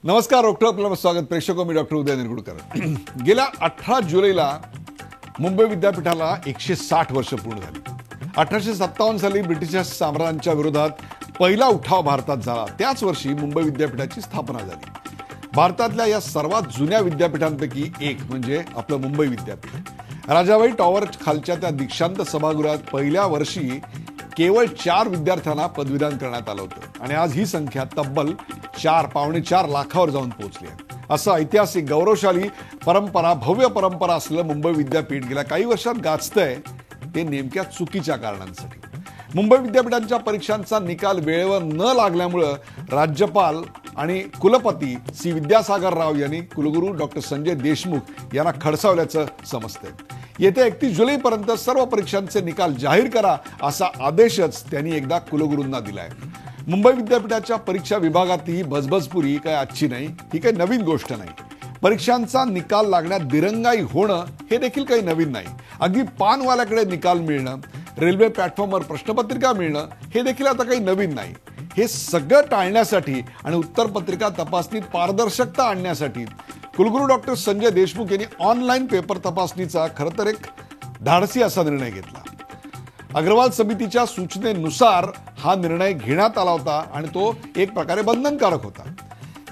नमस्कार. डॉक्टर आपलं स्वागत. प्रेक्षक मी डॉक्टर उदय निरगुडकर. गेल्या 18 जुलैला मुंबई विद्यापीठाला 160 वर्ष पूर्ण झाली. 1857 साली ब्रिटिश साम्राज्याच्या विरोधात पहिला उठाव भारतात झाला. त्याच वर्षी मुंबई विद्यापीठाची स्थापना झाली. भारतातल्या या सर्वात जुन्या विद्यापीठांपैकी एक म्हणजे आपलं मुंबई विद्यापीठ. राजाबाई टॉवर खालच्या त्या दीक्षांत सभागृहात पहिल्या वर्षी केवळ 4 विद्यार्थ्यांना पदवीदान करण्यात आलं होतं आणि आज ही संख्या तब्बल 4.4 लाखावर जाऊन पोहोचली आहे. असं ऐतिहासिक गौरवशाली परंपरा, भव्य परंपरा असलेलं मुंबई विद्यापीठ गेल्या काही वर्षात गाजतंय ते नेमक्या चुकीच्या कारणांसाठी. मुंबई विद्यापीठांच्या परीक्षांचा निकाल वेळेवर न लागल्यामुळं राज्यपाल आणि कुलपती सी विद्यासागर राव यांनी कुलगुरू डॉक्टर संजय देशमुख यांना खडसावल्याचं समजतंय. येत्या 31 जुलैपर्यंत सर्व परीक्षांचे निकाल जाहीर करा असा आदेशच त्यांनी एकदा कुलगुरूंना दिलाय. मुंबई विद्यापीठाच्या परीक्षा विभागात ही भजबजपुरी काय आजची नाही, ही काही नवीन गोष्ट नाही. परीक्षांचा निकाल लागण्यात दिरंगाई होणं हे देखील काही नवीन नाही. अगदी पानवाल्याकडे निकाल मिळणं, रेल्वे प्लॅटफॉर्मवर प्रश्नपत्रिका मिळणं हे देखील आता काही नवीन नाही. हे सगळं टाळण्यासाठी आणि उत्तरपत्रिका तपासणीत पारदर्शकता आणण्यासाठी कुलगुरू डॉक्टर संजय देशमुख यांनी ऑनलाईन पेपर तपासणीचा खरं तर एक धाडसी असा निर्णय घेतला. अग्रवाल समितीच्या सूचनेनुसार हा निर्णय घेण्यात आला होता आणि तो एक प्रकारे बंधनकारक होता.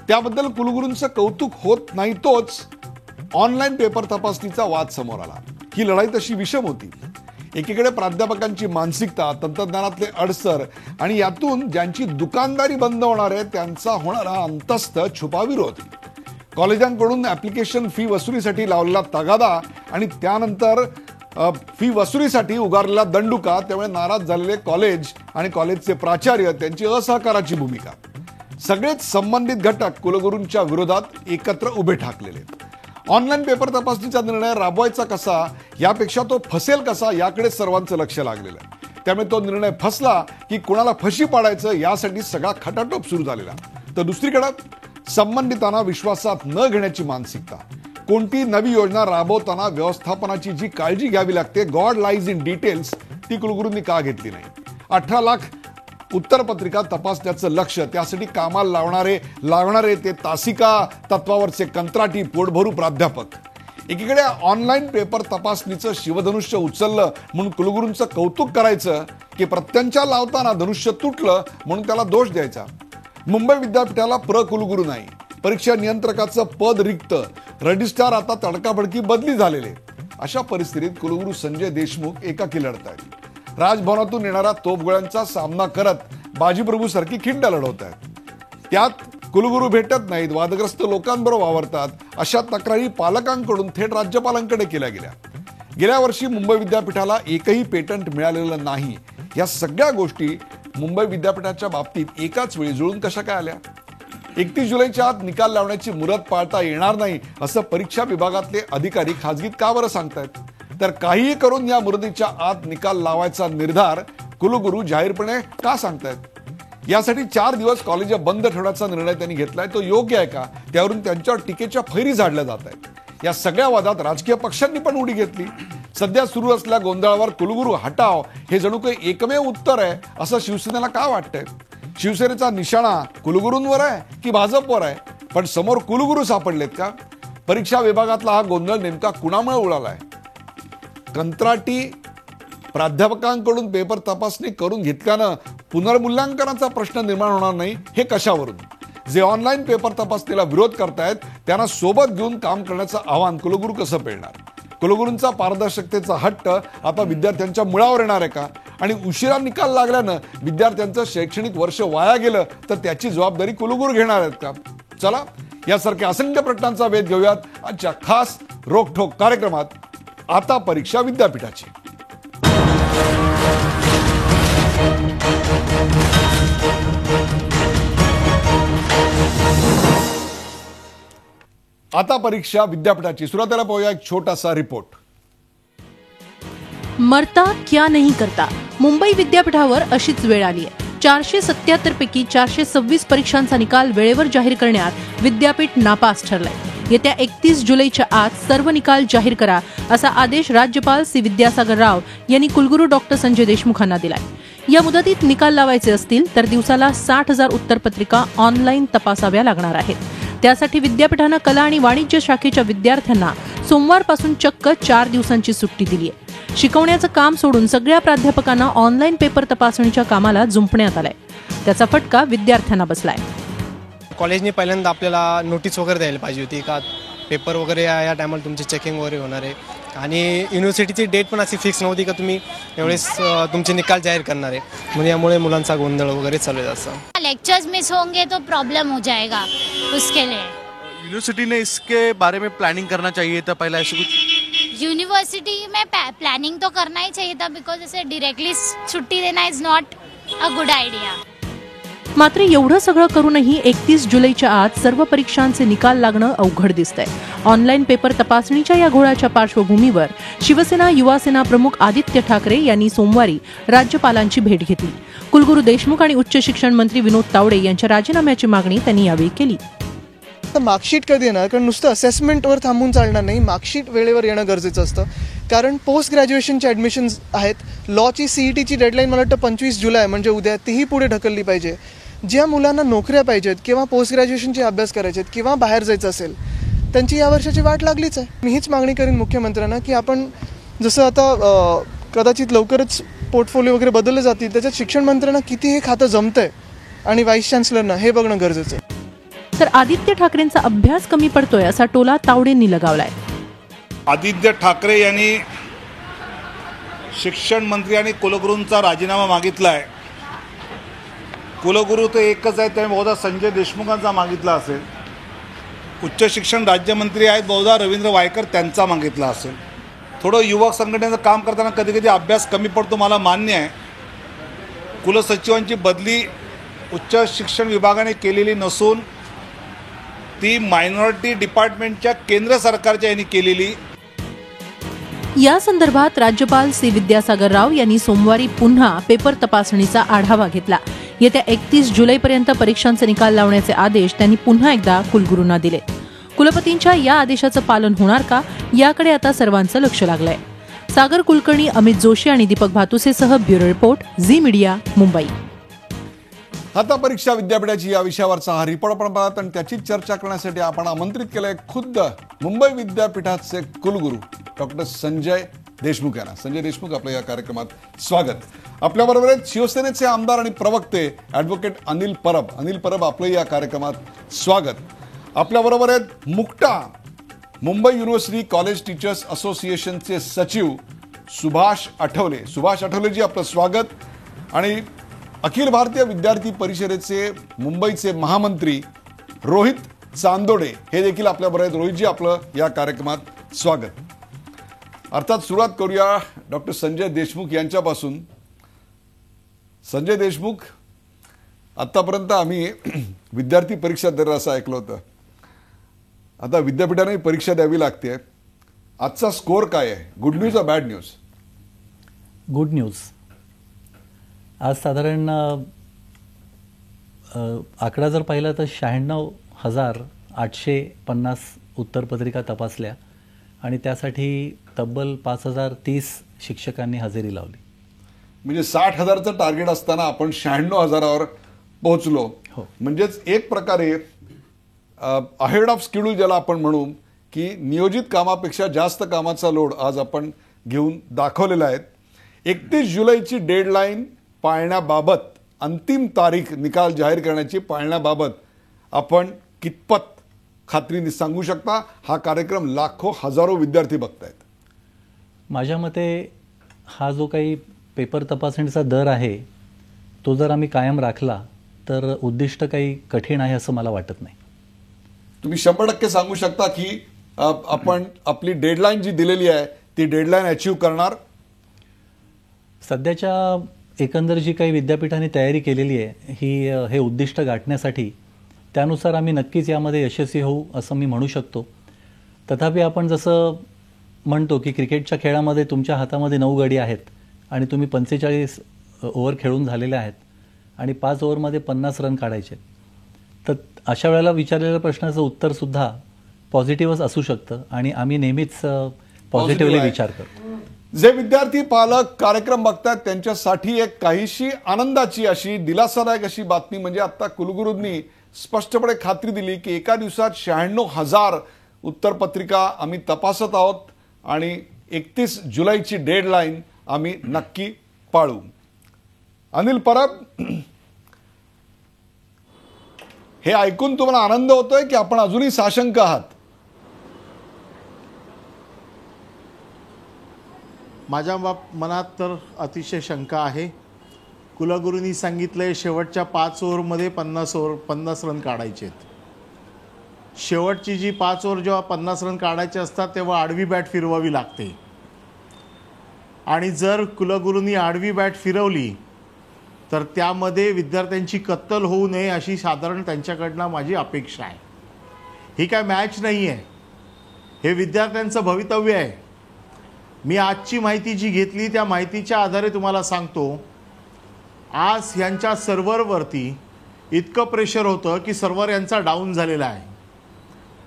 त्याबद्दल कुलगुरूंचं कौतुक होत नाही. तोच ऑनलाईन पेपर तपासणीचा वाद समोर आला. ही लढाई तशी विषम होती. एकीकडे प्राध्यापकांची मानसिकता, तंत्रज्ञानातले अडसर आणि यातून ज्यांची दुकानदारी बंद होणार आहे त्यांचा होणारा अंतस्थ छुपा विरोध, कॉलेजांकडून ऍप्लिकेशन फी वसुलीसाठी लावलेला तगादा आणि त्यानंतर फी वसुलीसाठी उगारलेला दंडुका, त्यामुळे नाराज झालेले कॉलेज आणि कॉलेजचे प्राचार्य, त्यांची असहकाराची भूमिका, सगळेच संबंधित घटक कुलगुरूंच्या विरोधात एकत्र उभे ठाकलेले. ऑनलाईन पेपर तपासणीचा निर्णय राबवायचा कसा यापेक्षा तो फसेल कसा याकडे सर्वांचं लक्ष लागलेलं. त्यामुळे तो निर्णय फसला की कुणाला फशी पाडायचं यासाठी सगळा खटाटोप सुरू झालेला. तर दुसरीकडे संबंधितांना विश्वासात न घेण्याची मानसिकता. कोणती नवी योजना राबवताना व्यवस्थापनाची जी काळजी घ्यावी लागते, गॉड लाईज इन डिटेल्स, ती कुलगुरूंनी का घेतली नाही. 18 लाख उत्तरपत्रिका तपासण्याचं लक्ष, त्यासाठी कामाला लावणारे ते तासिका तत्वावरचे कंत्राटी पोटभरू प्राध्यापक. एकीकडे ऑनलाईन पेपर तपासणीचं शिवधनुष्य उचललं म्हणून कुलगुरूंचं कौतुक करायचं की प्रत्यंचा लावताना धनुष्य तुटलं म्हणून त्याला दोष द्यायचा. मुंबई विद्यापीठाला कुलगुरू नाही, परीक्षा नियंत्रकाचं पद रिक्त, रजिस्ट्रार आता तडकाफडकी बदली झालेले. अशा परिस्थितीत कुलगुरू संजय देशमुख एकाकी लढतायत. राजभवनातून येणाऱ्या तोफगोळ्यांचा सामना करत बाजीप्रभू सारखी खिंड लढवत आहेत. त्यात कुलगुरू भेटत नाहीत, वादग्रस्त लोकांबरोबर वावरतात, अशा तक्रारी पालकांकडून थेट राज्यपालांकडे केल्या गेल्या. गेल्या वर्षी मुंबई विद्यापीठाला एकही पेटंट मिळालेलं नाही. या सगळ्या गोष्टी मुंबई विद्यापीठाच्या बाबतीत एकाच वेळी जुळून कशा काय आल्या. 31 जुलैच्या आत निकाल लावण्याची मुदत पाळता येणार नाही असं परीक्षा विभागातले अधिकारी खासगीत का बरं सांगतायत. तर काहीही करून या मुदतीच्या आत निकाल लावायचा निर्धार कुलगुरू जाहीरपणे का सांगतायत. यासाठी 4 दिवस कॉलेज बंद ठेवण्याचा निर्णय त्यांनी घेतलाय, तो योग्य आहे का, त्यावरून त्यांच्यावर टीकेच्या फैरी झाडल्या जात आहेत. या सगळ्या वादात राजकीय पक्षांनी पण उडी घेतली. सध्या सुरू असलेल्या गोंधळावर कुलगुरू हटाव हे जणू काही एकमेव उत्तर आहे असं शिवसेनेला का वाटतंय. शिवसेनेचा निशाणा कुलगुरूंवर आहे की भाजपवर आहे, पण समोर कुलगुरू सापडलेत का. परीक्षा विभागातला हा गोंधळ नेमका कुणामुळे उडालाय. कंत्राटी प्राध्यापकांकडून पेपर तपासणी करून घेतल्यानं पुनर्मूल्यांकनाचा प्रश्न निर्माण होणार नाही हे कशावरून. जे ऑनलाईन पेपर तपासणीला विरोध करतायत त्यांना सोबत घेऊन काम करण्याचं आव्हान कुलगुरू कसं पेलणार. कुलगुरूंचा पारदर्शकतेचा हट्ट आता विद्यार्थ्यांच्या मुळावर येणार आहे का. आणि उशिरा निकाल लागल्यानं विद्यार्थ्यांचं शैक्षणिक वर्ष वाया गेलं तर त्याची जबाबदारी कुलगुरू घेणार आहेत का. चला यासारख्या असंख्य प्रश्नांचा वेध घेऊयात आजच्या खास रोखठोक कार्यक्रमात. आता परीक्षा विद्यापीठाची. आता परीक्षा विद्यापीठाची. सुरुवातीला पाहूया एक छोटासा रिपोर्ट. मरता क्या नहीं करता, मुंबई विद्यापीठावर अशीच वेळ आली आहे. 477 पैकी 426 परीक्षांचा निकाल वेळेवर जाहीर करण्यात विद्यापीठ नापास ठरलंय. येत्या 31 जुलैच्या आत सर्व निकाल जाहीर करा असा आदेश राज्यपाल सी विद्यासागर राव यांनी कुलगुरू डॉक्टर संजय देशमुखांना दिलाय. या मुदतीत निकाल लावायचे असतील तर दिवसाला 60,000 उत्तरपत्रिका ऑनलाईन तपासाव्या लागणार आहेत. त्यासाठी विद्यापीठानं कला आणि वाणिज्य शाखेच्या विद्यार्थ्यांना सोमवारपासून चक्क 4 दिवसांची सुट्टी दिली आहे. शिकवण्याचं काम सोडून सगळ्या प्राध्यापकांना ऑनलाईन पेपर तपासणीच्या कामाला जुंपण्यात आलंय. त्याचा फटका विद्यार्थ्यांना बसलाय. कॉलेजने पहिल्यांदा आपल्याला नोटीस वगैरे द्यायला पाहिजे होती का पेपर वगैरे या टायमाला तुमची चेकिंग वगैरे होणार आहे, आणि युनिव्हर्सिटीची डेट पण अशी फिक्स नव्हती का तुम्ही एवढेच तुमचे निकाल जाहीर करणार आहे. म्हणजे यामुळे मुलांचा गोंधळ वगैरे चालू आहे. असं लेक्चर्स मिस होंगे तो प्रॉब्लम हो जाएगा उसके लिए. यूनिवर्सिटी ने इसके बारे में प्लानिंग करना चाहिए था पहला, ऐसे कुछ यूनिवर्सिटी में प्लानिंग तो करना ही चाहिए था, बिकॉज ऐसे डायरेक्टली छुट्टी देना is not a good idea. मात्र एवढं सगळं करूनही 31 जुलैच्या आत सर्व परीक्षांचे निकाल लागणं अवघड दिसतंय. ऑनलाईन पेपर तपासणीच्या या घोळाच्या पार्श्वभूमीवर शिवसेना युवासेना प्रमुख आदित्य ठाकरे यांनी सोमवारी राज्यपालांची भेट घेतली. कुलगुरू देशमुख आणि उच्च शिक्षण मंत्री विनोद तावडे यांच्या राजीनाम्याची मागणी त्यांनी यावेळी केली. मार्कशीट कधी येणार? कारण नुसतं असेसमेंटवर थांबून चालणार नाही, मार्कशीट वेळेवर येणं गरजेचं असतं. कारण पोस्ट ग्रॅज्युएशनचे ॲडमिशन्स आहेत. लॉची CETची डेडलाईन मला वाटतं 25 जुलै म्हणजे उद्या, तीही पुढे ढकलली पाहिजे. ज्या मुलांना नोकऱ्या पाहिजेत किंवा पोस्ट ग्रॅज्युएशनचे अभ्यास करायचे आहेत किंवा बाहेर जायचं असेल त्यांची या वर्षाची वाट लागलीच आहे. मी हीच मागणी करीन मुख्यमंत्र्यांना की आपण जसं आता कदाचित लवकरच पोर्टफोलिओ वगैरे बदलले जातील, त्याच्यात शिक्षण मंत्र्यांना किती हे खातं जमतंय आणि व्हाईस चान्सलरना हे बघणं गरजेचं आहे. तर आदित्य ठाकरेंचा अभ्यास कमी पडतोय असा टोला तावडेंनी लगावलाय. आदित्य ठाकरे यांनी शिक्षण मंत्री आणि कुलगुरूंचा राजीनामा मागितला आहे. कुलगुरू तर एकच आहे, त्यामुळे बहुधा संजय देशमुखांचा मागितला असेल. उच्च शिक्षण राज्यमंत्री आहेत, बहुधा रवींद्र वायकर त्यांचा मागितला असेल. थोडं युवक संघटनेचं काम करताना कधी कधी अभ्यास कमी पडतो, मला मान्य आहे. कुलसचिवांची बदली उच्च शिक्षण विभागाने केलेली नसून ती मायनॉरिटी डिपार्टमेंटच्या केंद्र सरकारच्या यांनी केलेली. या संदर्भात राज्यपाल सी विद्यासागर राव यांनी सोमवारी पुन्हा पेपर तपासणीचा आढावा घेतला. येत्या 31 जुलैपर्यंत परीक्षांचे निकाल लावण्याचे आदेश त्यांनी पुन्हा एकदा कुलगुरूंना दिले. कुलपतींच्या या आदेशाचं पालन होणार का, याकडे आता सर्वांचं लक्ष लागलंय. सागर कुलकर्णी, अमित जोशी आणि दीपक भातुसेसह bureau report, Zee media, Mumbai. आता परीक्षा विद्यापीठाची या विषयावरचा हा रिपोर्ट आपण पाहत आणि त्याची चर्चा करण्यासाठी आपण आमंत्रित केलंय खुद्द मुंबई विद्यापीठाचे कुलगुरू डॉक्टर संजय देशमुख यांना. संजय देशमुख, आपलं या कार्यक्रमात स्वागत. आपल्याबरोबर आहेत शिवसेनेचे आमदार आणि प्रवक्ते ॲडव्होकेट अनिल परब. अनिल परब, आपलं या कार्यक्रमात स्वागत. आपल्याबरोबर आहेत मुक्टा मुंबई युनिव्हर्सिटी कॉलेज टीचर्स असोसिएशनचे सचिव सुभाष आठवले. सुभाष आठवलेजी, आपलं स्वागत. आणि अखिल भारतीय विद्यार्थी परिषदेचे मुंबईचे महामंत्री रोहित चांदोडे हे देखील आपल्याबरोबर आहेत. रोहितजी, आपलं या कार्यक्रमात स्वागत. अर्थात सुरुवात करूया डॉक्टर संजय देशमुख यांच्यापासून. संजय देशमुख, आत्तापर्यंत आम्ही विद्यार्थी परीक्षा दर असं ऐकलं होतं. आता विद्यापीठाने परीक्षा द्यावी लागते. आजचा स्कोअर काय आहे? गुड न्यूज और बॅड न्यूज? Good news. आज साधारण आकडा जर पाहिला तर 96,850 उत्तरपत्रिका तपासल्या आणि त्यासाठी तब्बल 5,030 शिक्षकांनी हजेरी लावली. म्हणजे 60,000चं टार्गेट असताना आपण 96,000वर पोहोचलो. म्हणजेच एक प्रकारे अहेड ऑफ स्केड्यूल ज्याला आपण म्हणू, की नियोजित कामापेक्षा जास्त कामाचा लोड आज आपण घेऊन दाखवलेला आहे. 31 जुलैची डेडलाईन पाळण्याबाबत, अंतिम तारीख निकाल जाहीर करण्याची पाळण्याबाबत आपण कितपत खात्रीने सांगू शकता? हा कार्यक्रम लाखो हजारो विद्यार्थी बघतायत. माझ्या मते हा जो काही पेपर तपासणीचा दर आहे तो जर आम्ही कायम राखला तर उद्दिष्ट काही कठीण आहे असं मला वाटत नाही. तुम्ही 100% सांगू शकता की आपण आपली डेडलाईन जी दिलेली आहे ती डेडलाईन अचीव्ह करणार? सध्याच्या एकंदर जी काही विद्यापीठाने तयारी केलेली आहे हे उद्दिष्ट गाठण्यासाठी, त्यानुसार आम्ही नक्कीच यामध्ये यशस्वी होऊ असं मी म्हणू शकतो. तथापि आपण जसं म्हणतो की क्रिकेटच्या खेळामध्ये तुमच्या हातामध्ये 9 गडी आहेत आणि तुम्ही 45 ओव्हर खेळून झालेले आहेत आणि 5 ओव्हरमध्ये 50 रन काढायचे, तर अशा वेळेला विचारलेल्या प्रश्नाचं उत्तरसुद्धा पॉझिटिव्हच असू शकतं आणि आम्ही नेहमीच पॉझिटिव्हली विचार करतो. जे विद्यार्थी पालक कार्यक्रम बघतात त्यांच्यासाठी एक काहीशी आनंदाची अशी दिलासादायक अशी बातमी म्हणजे आता कुलगुरूंनी स्पष्टपणे खात्री दिली की एका दिवसात 96,000 उत्तरपत्रिका आम्ही तपासत आहोत आणि 31 जुलैची डेडलाईन आम्ही नक्की पाळू. अनिल परब, हे ऐकून तुम्हाला आनंद होतोय की आपण अजूनही साशंक आहात? माझ्या मनात तर अतिशय शंका आहे. कुलगुरूंनी सांगितलंय शेवटच्या 5 ओव्हरमध्ये 50 रन काढायचे आहेत. शेवटची जी 5 ओव्हर जेव्हा 50 रन काढायचे असतात तेव्हा आडवी बॅट फिरवावी लागते आणि जर कुलगुरूंनी आडवी बॅट फिरवली तर त्यामध्ये विद्यार्थ्यांची कत्तल होऊ नये अशी साधारण त्यांच्याकडनं माझी अपेक्षा आहे. ही काय मॅच नाही आहे, हे विद्यार्थ्यांचं भवितव्य आहे. मी आजची माहिती जी घेतली त्या माहितीच्या आधारे तुम्हाला सांगतो, आज यांच्या सर्व्हरवरती इतकं प्रेशर होतं की सर्व्हर यांचा डाऊन झालेला आहे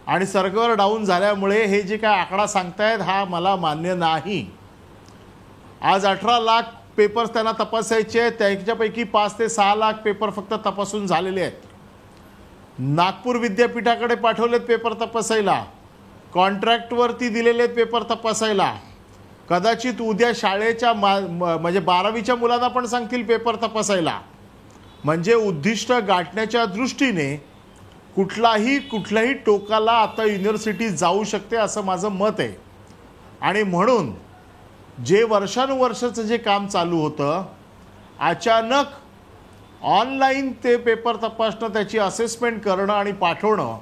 आणि सर्व्हर डाऊन झाल्यामुळे हे जे काय आकडा सांगतायत हा मला मान्य नाही. आज 18 लाख पेपर्स त्यांना तपासायचे आहेत, त्याच्यापैकी 5 ते 6 लाख पेपर फक्त तपासून झालेले आहेत. नागपूर विद्यापीठाकडे पाठवलेत पेपर तपासायला, कॉन्ट्रॅक्टवरती दिलेले आहेत पेपर तपासायला. कदाचित उद्या शाळेच्या म्हणजे 12वीच्या मुलांना पण सांगतील पेपर तपासायला. म्हणजे उद्दिष्ट गाठण्याच्या दृष्टीने कुठल्याही टोकाला आता युनिव्हर्सिटी जाऊ शकते असं माझं मत आहे. आणि म्हणून जे वर्षानुवर्षाचं जे काम चालू होतं, अचानक ऑनलाईन ते पेपर तपासणं, त्याची असेसमेंट करणं आणि पाठवणं,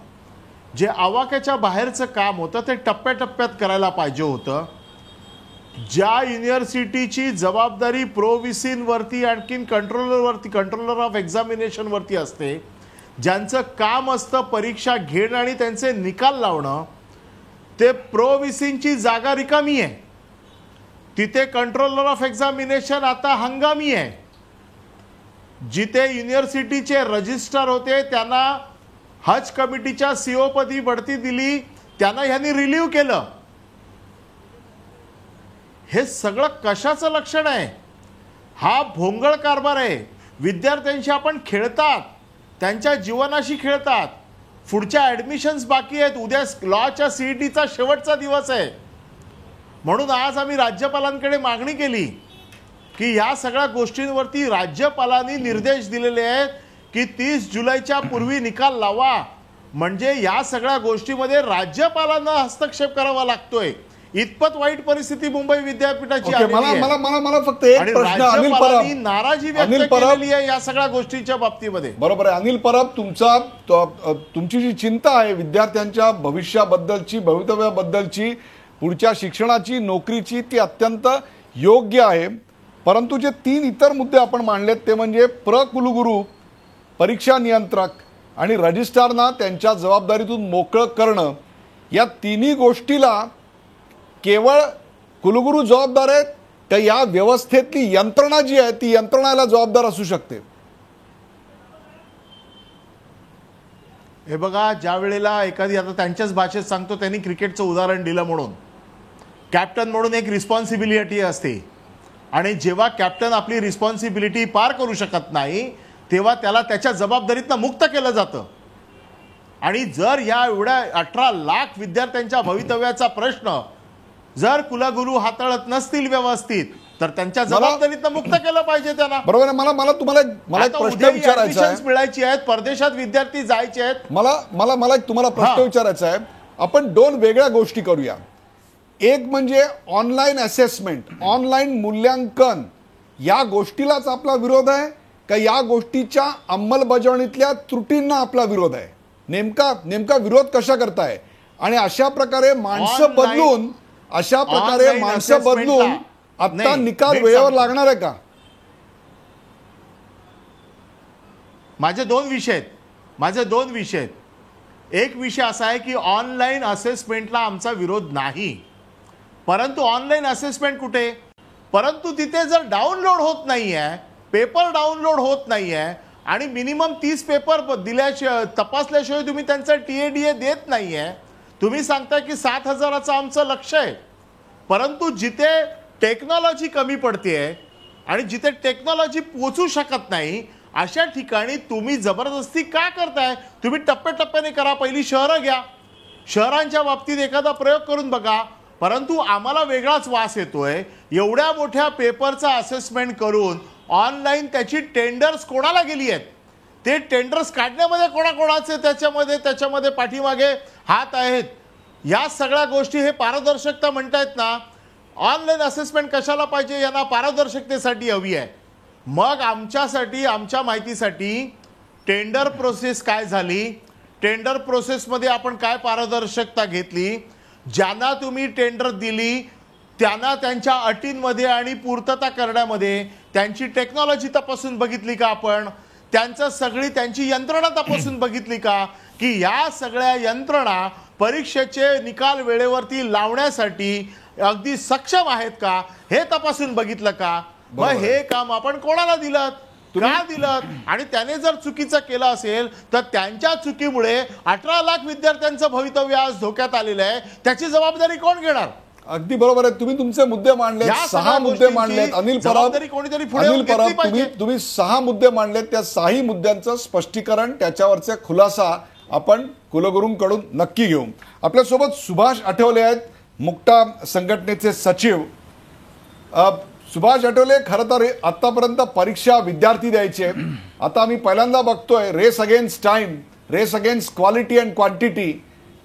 जे आवाक्याच्या बाहेरचं काम होतं ते टप्प्याटप्प्यात करायला पाहिजे होतं. ज्या युनिव्हर्सिटीची जबाबदारी प्रोव्हिसीनवरती आणखीन कंट्रोलर ऑफ एक्झामिनेशनवरती असते, ज्यांचं काम असतं परीक्षा घेणं आणि त्यांचे निकाल लावणं, ते प्रोव्हिसीनची जागा रिकामी आहे. तिथे कंट्रोलर ऑफ एक्झामिनेशन आता हंगामी आहे. जिथे युनिव्हर्सिटीचे रजिस्ट्रार होते त्यांना हज कमिटीच्या सीओ पदी बढती दिली, त्यांना ह्यांनी रिलीव्ह केलं. हे सगळं कशाचं लक्षण आहे? हा भोंगळ कारभार आहे. विद्यार्थ्यांशी आपण खेळतात, त्यांच्या जीवनाशी खेळतात. पुढच्या ॲडमिशन्स बाकी आहेत. उद्या लॉच्या CETचा शेवटचा दिवस आहे. म्हणून आज आम्ही राज्यपालांकडे मागणी केली की या सगळ्या गोष्टींवरती राज्यपालांनी निर्देश दिलेले आहेत की 30 जुलैच्या पूर्वी निकाल लावा. म्हणजे या सगळ्या गोष्टीमध्ये राज्यपालांना हस्तक्षेप करावा लागतोय. इतपत वाईट परिस्थिती मुंबई विद्यापीठाची आलेली आहे. मला फक्त एक प्रश्न, अनिल परब, नाराजी व्यक्त केलेली आहे या सगळ्या गोष्टींच्या बाबतीमध्ये. बरोबर आहे अनिल परब, तुमची जी चिंता आहे विद्यार्थ्यांच्या भविष्याबद्दलची, भवितव्याबद्दलची, पुढच्या शिक्षणाची, नोकरीची, ती अत्यंत योग्य आहे. परंतु जे 3 इतर मुद्दे आपण मांडलेत ते म्हणजे कुलगुरू, परीक्षा नियंत्रक आणि रजिस्ट्रारना त्यांच्या जबाबदारीतून मोकळं करणं, या तिन्ही गोष्टीला केवळ कुलगुरू जबाबदार आहेत का या व्यवस्थेतली यंत्रणा जी आहे ती यंत्रणाला जबाबदार असू शकते? हे बघा, ज्या वेळेला एखादी, आता त्यांच्याच भाषेत सांगतो, त्यांनी क्रिकेटचं उदाहरण दिलं म्हणून, कॅप्टन म्हणून एक रिस्पॉन्सिबिलिटी असते आणि जेव्हा कॅप्टन आपली रिस्पॉन्सिबिलिटी पार करू शकत नाही तेव्हा त्याला त्याच्या जबाबदारीतनं मुक्त केलं जातं. आणि जर या एवढ्या 18 लाख विद्यार्थ्यांच्या भवितव्याचा प्रश्न जर कुलगुरू हाताळत नसतील व्यवस्थित तर त्यांच्या जबाबदारीतनं मुक्त केलं पाहिजे त्यांना. बरोबर आहे. मला तुम्हाला एक प्रश्न विचारायचा आहे. मिळायची आहेत, परदेशात विद्यार्थी जायचे आहेत. मला तुम्हाला प्रश्न विचारायचा आहे. आपण 2 वेगळ्या गोष्टी करूया. एक म्हणजे ऑनलाईन असेसमेंट, ऑनलाईन मूल्यांकन, या गोष्टीलाच आपला विरोध आहे का या गोष्टीच्या अंमलबजावणीतल्या त्रुटींना आपला विरोध आहे? नेमका विरोध कशा करताय? आणि अशा प्रकारे माणसं बदलून आता निकाल वेळेवर लागणार आहे का? माझे दोन विषय आहेत. एक विषय असा आहे की ऑनलाईन असेसमेंटला आमचा विरोध नाही, परंतु ऑनलाईन असेसमेंट कुठे? परंतु तिथे जर डाउनलोड होत नाहीये, पेपर डाउनलोड होत नाहीये आणि मिनिमम 30 पेपर दिल्याशिवाय, तपासल्याशिवाय तुम्ही त्यांचा TADA देत नाहीये. तुम्ही सांगताय की 7,000चं आमचं लक्ष्य आहे, परंतु जिथे टेक्नॉलॉजी कमी पडतेय आणि जिथे टेक्नॉलॉजी पोचू शकत नाही अशा ठिकाणी तुम्ही जबरदस्ती का करताय? तुम्ही टप्प्याटप्प्याने करा, पहिली शहरं घ्या, शहरांच्या बाबतीत एखादा प्रयोग करून बघा. परंतु आम्हाला वेगळाच वास येतोय, एवढ्या मोठ्या पेपरचा असेसमेंट करून ऑनलाईन त्याची टेंडर्स कोणाला गेली आहेत, ते टेंडर्स काढण्यामध्ये कोणाकोणाचे त्याच्यामध्ये पाठीमागे हात आहेत. या सगळ्या गोष्टी हे पारदर्शकता म्हणतायत ना. ऑनलाईन असेसमेंट कशाला पाहिजे? यांना पारदर्शकतेसाठी हवी आहे. मग आमच्यासाठी, आमच्या माहितीसाठी टेंडर प्रोसेस काय झाली, टेंडर प्रोसेसमध्ये आपण काय पारदर्शकता घेतली, ज्यांना तुम्ही टेंडर दिली त्यांना त्यांच्या अटींमध्ये आणि पूर्तता करण्यामध्ये त्यांची टेक्नॉलॉजी तपासून बघितली का आपण, त्यांची यंत्रणा तपासून बघितली का, की या सगळ्या यंत्रणा परीक्षेचे निकाल वेळेवरती लावण्यासाठी अगदी सक्षम आहेत का हे तपासून बघितलं का? मग हे काम आपण कोणाला दिलं, का दिलं? आणि त्याने जर चुकीचं केलं असेल तर त्यांच्या चुकीमुळे 18 लाख विद्यार्थ्यांचं भवितव्य आज धोक्यात आलेलं आहे. त्याची जबाबदारी कोण घेणार? अगदी बरोबर आहे. तुम्ही तुमचे मुद्दे मांडलेत, 6 मुद्दे मांडलेत. अनिल परब, तुम्ही 6 मुद्दे मांडलेत. त्या 6 मुद्द्यांचं स्पष्टीकरण, त्याच्यावरचे खुलासा आपण कुलगुरूंकडून नक्की घेऊ. आपल्यासोबत सुभाष आठवले आहेत, मुक्ता संघटनेचे सचिव. सुभाष आठवले, खरं तर आतापर्यंत परीक्षा विद्यार्थी द्यायचे, आता आम्ही पहिल्यांदा बघतोय race against time, race against quality and quantity.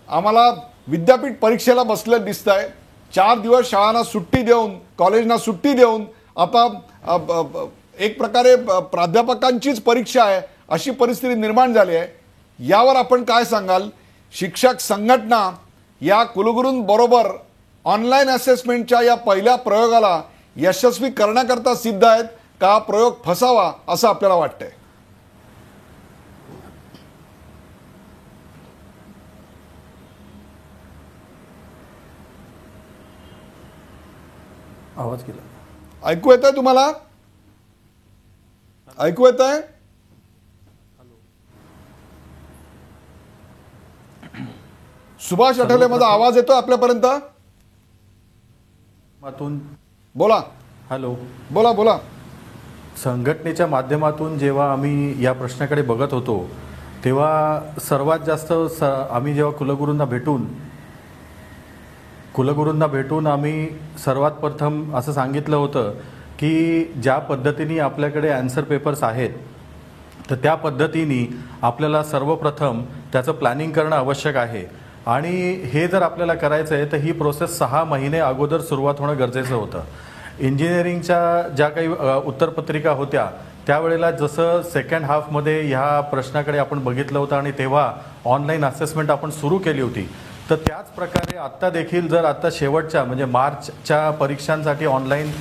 आम्हाला विद्यापीठ परीक्षेला बसलं दिसतंय. 4 दिवस शाळांना सुट्टी देऊन, कॉलेजना सुट्टी देऊन आता एक प्रकारे प्राध्यापकांचीच परीक्षा आहे अशी परिस्थिती निर्माण झाली आहे. यावर आपण काय सांगाल? शिक्षक संघटना या कुलगुरूंबरोबर ऑनलाईन असेसमेंटच्या या पहिल्या प्रयोगाला यशस्वी करण्याकरता सिद्ध आहेत का प्रयोग फसावा असं आपल्याला वाटतंय? आवाज केला, ऐकू येत आहे तुम्हाला? ऐकू येत आहे? सुभाष आठवले, माझा आवाज येतो आपल्यापर्यंत? बोला. हॅलो, बोला बोला. संघटनेच्या माध्यमातून जेव्हा आम्ही या प्रश्नाकडे बघत होतो तेव्हा सर्वात जास्त आम्ही जेव्हा कुलगुरूंना भेटून आम्ही सर्वात प्रथम असं सांगितलं होतं की ज्या पद्धतीने आपल्याकडे आन्सर पेपर्स आहेत तर त्या पद्धतीने आपल्याला सर्वप्रथम त्याचं प्लॅनिंग करणं आवश्यक आहे. आणि हे जर आपल्याला करायचं आहे तर ही प्रोसेस 6 महिने अगोदर सुरुवात होणं गरजेचं होतं. इंजिनिअरिंगच्या ज्या काही उत्तरपत्रिका होत्या त्यावेळेला जसं सेकंड हाफमध्ये ह्या प्रश्नाकडे आपण बघितलं होतं आणि तेव्हा ऑनलाईन असेसमेंट आपण सुरू केली होती, तर त्याच प्रकारे आत्ता देखील जर आत्ता शेवटच्या म्हणजे मार्चच्या परीक्षांसाठी ऑनलाईन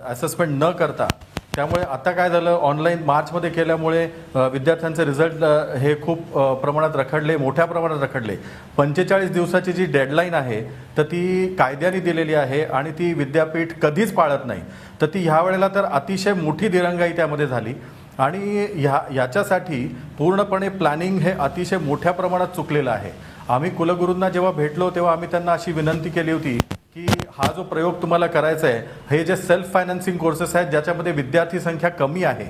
असेसमेंट न करता, त्यामुळे आता काय झालं, ऑनलाईन मार्चमध्ये केल्यामुळे विद्यार्थ्यांचे रिझल्ट हे खूप प्रमाणात रखडले, मोठ्या प्रमाणात रखडले. 45 दिवसाची जी डेडलाईन आहे तर ती कायद्याने दिलेली आहे आणि ती विद्यापीठ कधीच पाळत नाही. तर ती ह्या वेळेला तर अतिशय मोठी दिरंगाई त्यामध्ये झाली आणि याच्यासाठी पूर्णपणे प्लॅनिंग हे अतिशय मोठ्या प्रमाणात चुकलेलं आहे. आम्ही कुलगुरूंना जेव्हा भेटलो तेव्हा आम्ही त्यांना अशी विनंती केली होती की हा जो प्रयोग तुम्हाला करायचा आहे, हे जे सेल्फ फायनान्सिंग कोर्सेस आहेत ज्याच्यामध्ये विद्यार्थी संख्या कमी आहे,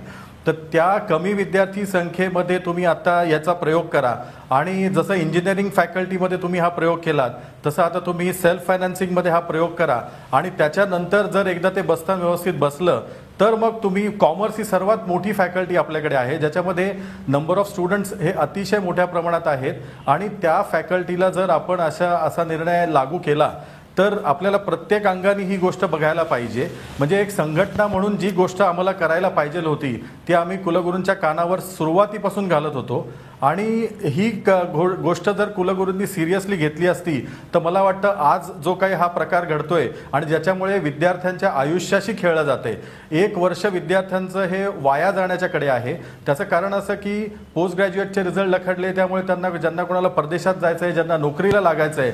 तर त्या कमी विद्यार्थी संख्येमध्ये तुम्ही आता याचा प्रयोग करा. आणि जसं इंजिनिअरिंग फॅकल्टीमध्ये तुम्ही हा प्रयोग केलात तसं आता तुम्ही सेल्फ फायनान्सिंगमध्ये हा प्रयोग करा. आणि त्याच्यानंतर जर एकदा ते बसताना व्यवस्थित बसलं तर मग तुम्ही, कॉमर्स ही सर्वात मोठी फॅकल्टी आपल्याकडे आहे ज्याच्यामध्ये नंबर ऑफ स्टुडंट्स हे अतिशय मोठ्या प्रमाणात आहेत आणि त्या फॅकल्टीला जर आपण असा निर्णय लागू केला तर आपल्याला प्रत्येक अंगाने ही गोष्ट बघायला पाहिजे. म्हणजे एक संघटना म्हणून जी गोष्ट आम्हाला करायला पाहिजे होती ती आम्ही कुलगुरूंच्या कानावर सुरुवातीपासून घालत होतो आणि ही गोष्ट जर कुलगुरूंनी सिरियसली घेतली असती तर मला वाटतं आज जो काही हा प्रकार घडतोय आणि ज्याच्यामुळे विद्यार्थ्यांच्या आयुष्याशी खेळलं जाते, 1 वर्ष विद्यार्थ्यांचं हे वाया जाण्याच्याकडे आहे. त्याचं कारण असं की पोस्ट ग्रॅज्युएटचे रिझल्ट लखडले, त्यामुळे ज्यांना कोणाला परदेशात जायचं आहे, ज्यांना नोकरीला लागायचं आहे,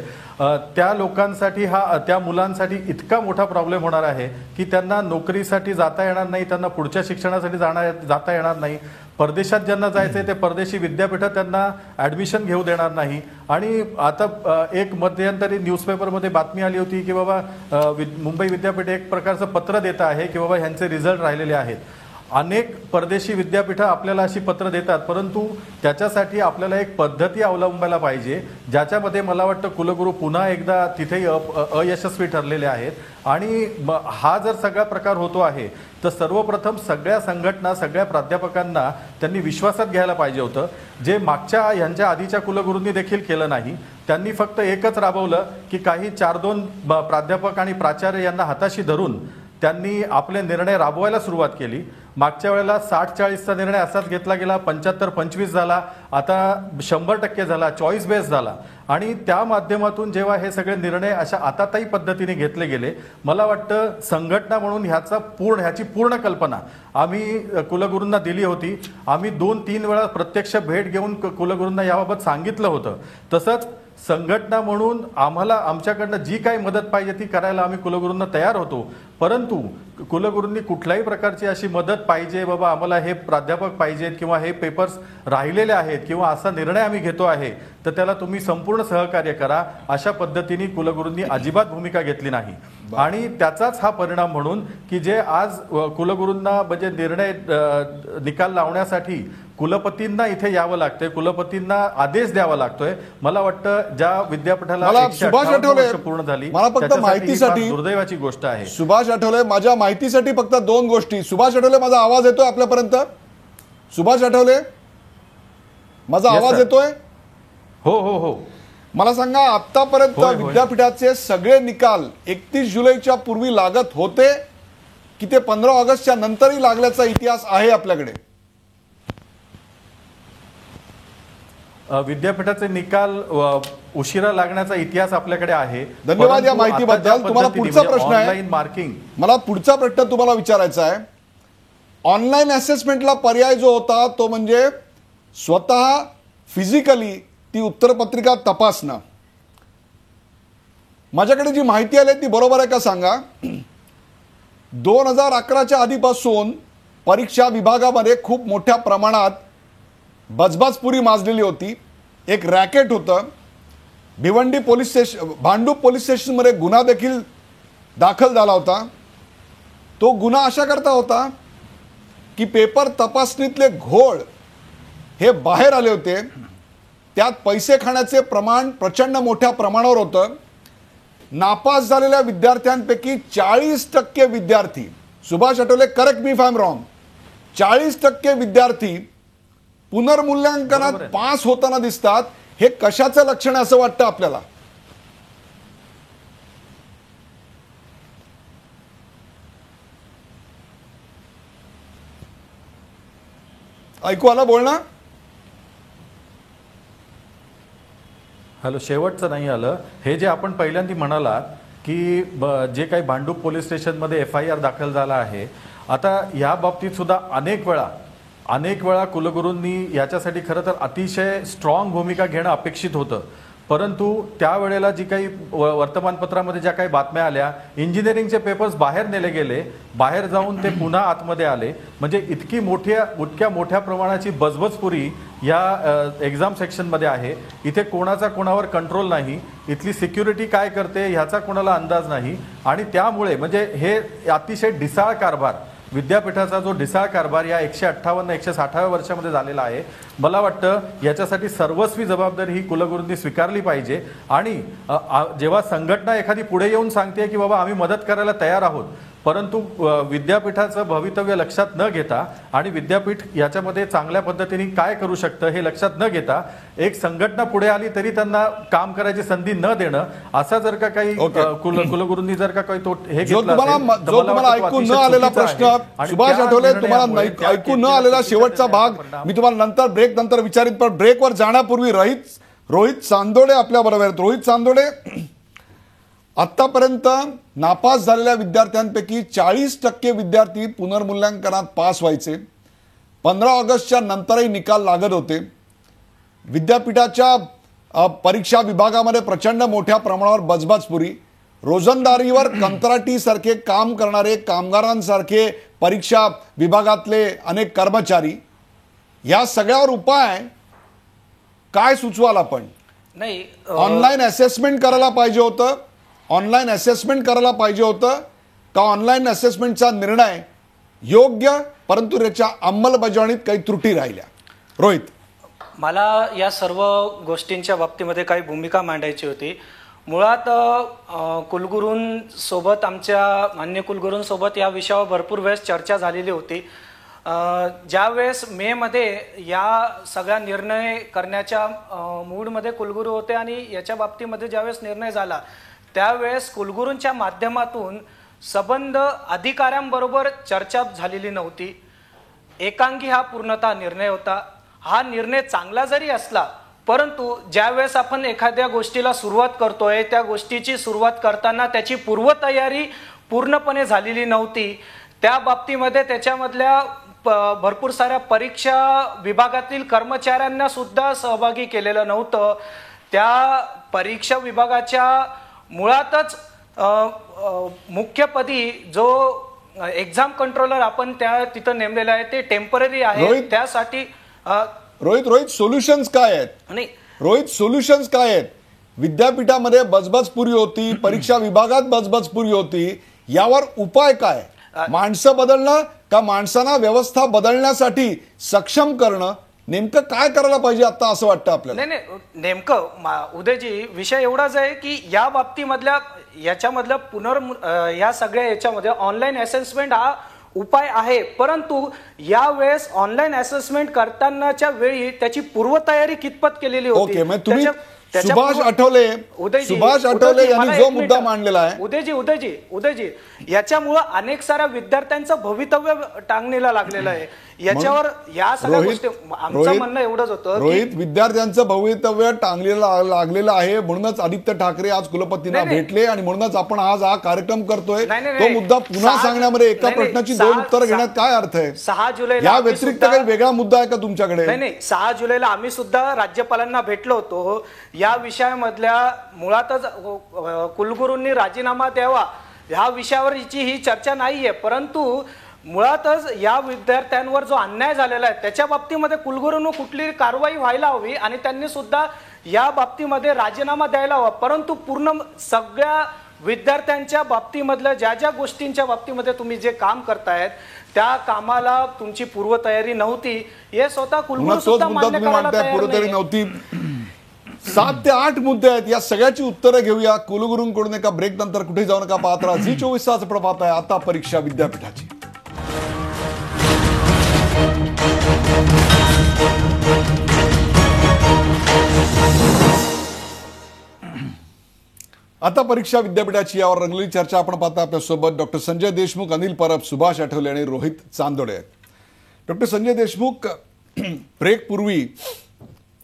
त्या लोकांसाठी त्या मुलांसाठी इतका मोठा प्रॉब्लेम होणार आहे की त्यांना नोकरीसाठी जाता येणार नाही, त्यांना पुढच्या शिक्षणासाठी जाता येणार नाही. परदेशात ज्यांना जायचं आहे ते परदेशी विद्यापीठात त्यांना ॲडमिशन घेऊ देणार नाही. आणि आता एक मध्यंतरी न्यूजपेपरमध्ये बातमी आली होती की बाबा मुंबई विद्यापीठ एक प्रकारचं पत्र देत आहे की बाबा ह्यांचे रिझल्ट राहिलेले आहेत. अनेक परदेशी विद्यापीठं आपल्याला अशी पत्र देतात, परंतु त्याच्यासाठी आपल्याला एक पद्धती अवलंबायला पाहिजे ज्याच्यामध्ये मला वाटतं कुलगुरू पुन्हा एकदा तिथेही अयशस्वी ठरलेले आहेत. आणि हा जर सगळा प्रकार होतो आहे तर सर्वप्रथम सगळ्या संघटना, सगळ्या प्राध्यापकांना त्यांनी विश्वासात घ्यायला पाहिजे होतं, जे मागच्या यांच्या आधीच्या कुलगुरूंनी देखील केलं नाही. त्यांनी फक्त एकच राबवलं की काही 4-2 प्राध्यापक आणि प्राचार्य यांना हाताशी धरून त्यांनी आपले निर्णय राबवायला सुरुवात केली. मागच्या वेळेला 60-40चा निर्णय असाच घेतला गेला, 75-25 झाला, आता 100% झाला, चॉईस बेस झाला. आणि त्या माध्यमातून जेव्हा हे सगळे निर्णय अशा आताताई पद्धतीने घेतले गेले, मला वाटतं संघटना म्हणून ह्याची पूर्ण कल्पना आम्ही कुलगुरूंना दिली होती. आम्ही 2-3 वेळा प्रत्यक्ष भेट घेऊन कुलगुरूंना याबाबत सांगितलं होतं. तसंच संघटना म्हणून आम्हाला आमच्याकडनं जी काही मदत पाहिजे ती करायला आम्ही कुलगुरूंना तयार होतो. परंतु कुलगुरूंनी कुठल्याही प्रकारची अशी मदत पाहिजे, बाबा आम्हाला हे प्राध्यापक पाहिजेत किंवा हे पेपर्स राहिलेले आहेत किंवा असा निर्णय आम्ही घेतो आहे तर त्याला तुम्ही संपूर्ण सहकार्य करा, अशा पद्धतीने कुलगुरूंनी अजिबात भूमिका घेतली नाही. आणि त्याचाच हा परिणाम म्हणून की जे आज कुलगुरूंना म्हणजे निर्णय निकाल लावण्यासाठी कुलपतींना इथे यावं लागतंय, कुलपतींना आदेश द्यावा लागतोय. मला वाटतं ज्या विद्यापीठाला 158 वर्ष पूर्ण झाली, मला फक्त माहितीसाठी दुर्दैवाची गोष्ट आहे. सुभाष आठवले, माझ्या माहितीसाठी फक्त 2 गोष्टी. सुभाष आठवले, माझा आवाज येतोय आपल्यापर्यंत? सुभाष आठवले, माझा आवाज येतोय? हो हो हो. मला सांगा, आतापर्यंत विद्यापीठाचे सगळे निकाल 31 जुलैच्या पूर्वी लागत होते की ते 15 ऑगस्टच्या नंतरही लागल्याचा इतिहास आहे आपल्याकडे? विद्यापीठाचे निकाल उशिरा लागण्याचा इतिहास आपल्याकडे आहे. धन्यवाद या माहितीबद्दल. तुम्हाला पुढचा प्रश्न आहे, ऑनलाईन मार्किंग. मला पुढचा प्रश्न तुम्हाला विचारायचा आहे. ऑनलाईन असेसमेंटला पर्याय जो होता तो म्हणजे स्वतः फिजिकली ती उत्तरपत्रिका तपासणं. माझ्याकडे जी माहिती आली ती बरोबर आहे का सांगा? 2011च्या आधीपासून परीक्षा विभागामध्ये खूप मोठ्या प्रमाणात बजबजपुरी माजलेली होती. एक रॅकेट होतं. Bhiwandi police station, Bhandup police स्टेशनमध्ये गुन्हा देखील दाखल झाला होता. तो गुन्हा अशा करता होता की पेपर तपासणीतले घोळ हे बाहेर आले होते. त्यात पैसे खाण्याचे प्रमाण प्रचंड मोठ्या प्रमाणावर होतं. नापास झालेल्या विद्यार्थ्यांपैकी 40% विद्यार्थी, Subhash Athawale correct me if I am wrong, 40% विद्यार्थी पुनर्मूल्यांकनात पास होताना दिसतात. हे कशाचं लक्षण आहे असं वाटतं आपल्याला? ऐकू आलं बोलणं? हॅलो, शेवटचं नाही आलं. हे जे आपण पहिल्यांदा म्हणालात की जे काही भांडूप पोलीस स्टेशनमध्ये FIR दाखल झाला आहे, आता या बाबतीत सुद्धा अनेक वेळा कुलगुरूंनी याच्यासाठी खरं तर अतिशय स्ट्रॉंग भूमिका घेणं अपेक्षित होतं. परंतु त्यावेळेला जी काही वर्तमानपत्रामध्ये ज्या काही बातम्या आल्या, इंजिनिअरिंगचे पेपर्स बाहेर नेले गेले, बाहेर जाऊन ते पुन्हा आतमध्ये आले. म्हणजे इतक्या मोठ्या प्रमाणाची बजबजपुरी या एक्झाम सेक्शनमध्ये आहे. इथे कोणाचा कोणावर कंट्रोल नाही, इथली सिक्युरिटी काय करते ह्याचा कोणाला अंदाज नाही. आणि त्यामुळे म्हणजे हे अतिशय ढिसाळ कारभार, विद्यापीठाचा जो ढिसाळ कारभार या 158-160व्या वर्षामध्ये झालेला आहे, मला वाटतं याच्यासाठी सर्वस्वी जबाबदारी ही कुलगुरूंनी स्वीकारली पाहिजे. आणि जेव्हा संघटना एखादी पुढे येऊन सांगते की बाबा आम्ही मदत करायला तयार आहोत, परंतु विद्यापीठाचं भवितव्य लक्षात न घेता आणि विद्यापीठ याच्यामध्ये चांगल्या पद्धतीने काय करू शकतं हे लक्षात न घेता एक संघटना पुढे आली तरी त्यांना काम करायची संधी न देणं, असा जर का काही कुलगुरूंनी जर का काही तो हे तुम्हाला ऐकू न आलेला प्रश्न, सुभाष आठवले, तुम्हाला ऐकू न आलेला शेवटचा भाग मी तुम्हाला नंतर ब्रेक नंतर विचारित. पण ब्रेकवर जाण्यापूर्वी रोहित चांदोडे आपल्या बरोबर आहेत. रोहित चांदोडे, आतापर्यंत नापास झालेल्या विद्यार्थ्यांपैकी 40% विद्यार्थी पुनर्मूल्यांकनात पास व्हायचे. 15 ऑगस्टच्या नंतरही निकाल लागत होते. विद्यापीठाच्या परीक्षा विभागामध्ये प्रचंड मोठ्या प्रमाणावर बजबजपुरी, रोजंदारीवर कंत्राटीसारखे काम करणारे कामगारांसारखे परीक्षा विभागातले अनेक कर्मचारी, या सगळ्यावर उपाय काय सुचवाल आपण? नाही, ऑनलाईन असेसमेंट करायला पाहिजे होतं, ऑनलाईन असेसमेंट करायला पाहिजे होतं का ऑनलाईन असेसमेंटचा निर्णय योग्य, परंतु त्याच्या अंमलबजावणीत काही त्रुटी राहिल्या. रोहित, मला या सर्व गोष्टींच्या बाबतीमध्ये काही भूमिका मांडायची होती. मुळात कुलगुरूंसोबत, आमच्या मान्य कुलगुरूंसोबत या विषयावर भरपूर वेळेस चर्चा झालेली होती. ज्यावेळेस मेमध्ये या सगळ्या निर्णय करण्याच्या मूडमध्ये कुलगुरू होते आणि याच्या बाबतीमध्ये ज्यावेळेस निर्णय झाला त्यावेळेस कुलगुरूंच्या माध्यमातून संबंध अधिकाऱ्यांबरोबर चर्चा झालेली नव्हती. एकांगी हा पूर्णतः निर्णय होता. हा निर्णय चांगला जरी असला, परंतु ज्यावेळेस आपण एखाद्या गोष्टीला सुरुवात करतोय त्या गोष्टीची सुरुवात करताना त्याची पूर्वतयारी पूर्णपणे झालेली नव्हती. त्या बाबतीमध्ये त्याच्यामधल्या भरपूर साऱ्या परीक्षा विभागातील कर्मचाऱ्यांना सुद्धा सहभागी केलेलं नव्हतं. त्या परीक्षा विभागाच्या मुळातच मुख्यपदी जो एक्झाम कंट्रोलर आपण तिथं नेमलेला आहे ते टेम्पररी आहे. त्यासाठी रोहित सोल्युशन्स काय आहेत? नाही रोहित, सोल्युशन्स काय आहेत? विद्यापीठामध्ये बजबजपुरी होती, परीक्षा विभागात बजबजपुरी होती, यावर उपाय काय? माणसं बदलणं का माणसांना व्यवस्था बदलण्यासाठी सक्षम करणं, नेमकं काय करायला पाहिजे आता असं वाटतं आपल्याला? नाही, नेमकं उदयजी विषय एवढाच आहे की या बाबतीमधल्या याच्यामधल्या या सगळ्या याच्यामध्ये ऑनलाईन असेसमेंट हा उपाय आहे, परंतु यावेळेस ऑनलाईन असेसमेंट करतानाच्या वेळी त्याची पूर्वतयारी कितपत केलेली होती? ओके, मग तुम्ही सुभाष आठवले यांनी जो मुद्दा मांडलेला आहे, उदयजी याच्यामुळे अनेक साऱ्या विद्यार्थ्यांचं भवितव्य टांगणीला लागलेलं आहे. याच्यावर या सगळ्या गोष्टी आमचं म्हणणं एवढंच होतं. रोहित, विद्यार्थ्यांचं भवितव्य टांगलेलं लागलेलं आहे, म्हणूनच आदित्य ठाकरे आज कुलपतींना भेटले आणि म्हणूनच आपण आज हा कार्यक्रम करतोय. तो मुद्दा पुन्हा सांगण्यामध्ये एका प्रश्नाची 2 उत्तर घेण्यात काय अर्थ आहे? 6 जुलैला या व्यतिरिक्त काही वेगळा मुद्दा आहे का तुमच्याकडे? नाही, 6 जुलैला आम्ही सुद्धा राज्यपालांना भेटलो होतो. या विषयामधल्या मुळातच कुलगुरूंनी राजीनामा द्यावा ह्या विषयावर ही चर्चा नाहीये, परंतु मुळातच या विद्यार्थ्यांवर जो अन्याय झालेला आहे त्याच्या बाबतीमध्ये कुलगुरूंनी कुठली कारवाई व्हायला हवी आणि त्यांनी सुद्धा या बाबतीमध्ये राजीनामा द्यायला हवा. परंतु पूर्ण सगळ्या विद्यार्थ्यांच्या बाबतीमधल्या ज्या गोष्टींच्या बाबतीमध्ये तुम्ही जे काम करतायत त्या कामाला तुमची पूर्वतयारी नव्हती, हे स्वतः कुलगुरू सुद्धा मान्य करायला तयार नव्हती. 7 ते 8 मुद्दे आहेत, या सगळ्याची उत्तरं घेऊया कुलगुरूंकडून एका ब्रेक नंतर. कुठे जाऊ नका, पाहत राहा झी 24 तास प्रभात आहे. आता परीक्षा विद्यापीठाची. आता परीक्षा विद्यापीठाची यावर रंगलेली चर्चा आपण पाहता. आपल्यासोबत डॉक्टर संजय देशमुख, अनिल परब, सुभाष आठवले आणि रोहित चांदोडे आहेत. डॉक्टर संजय देशमुख, ब्रेक पूर्वी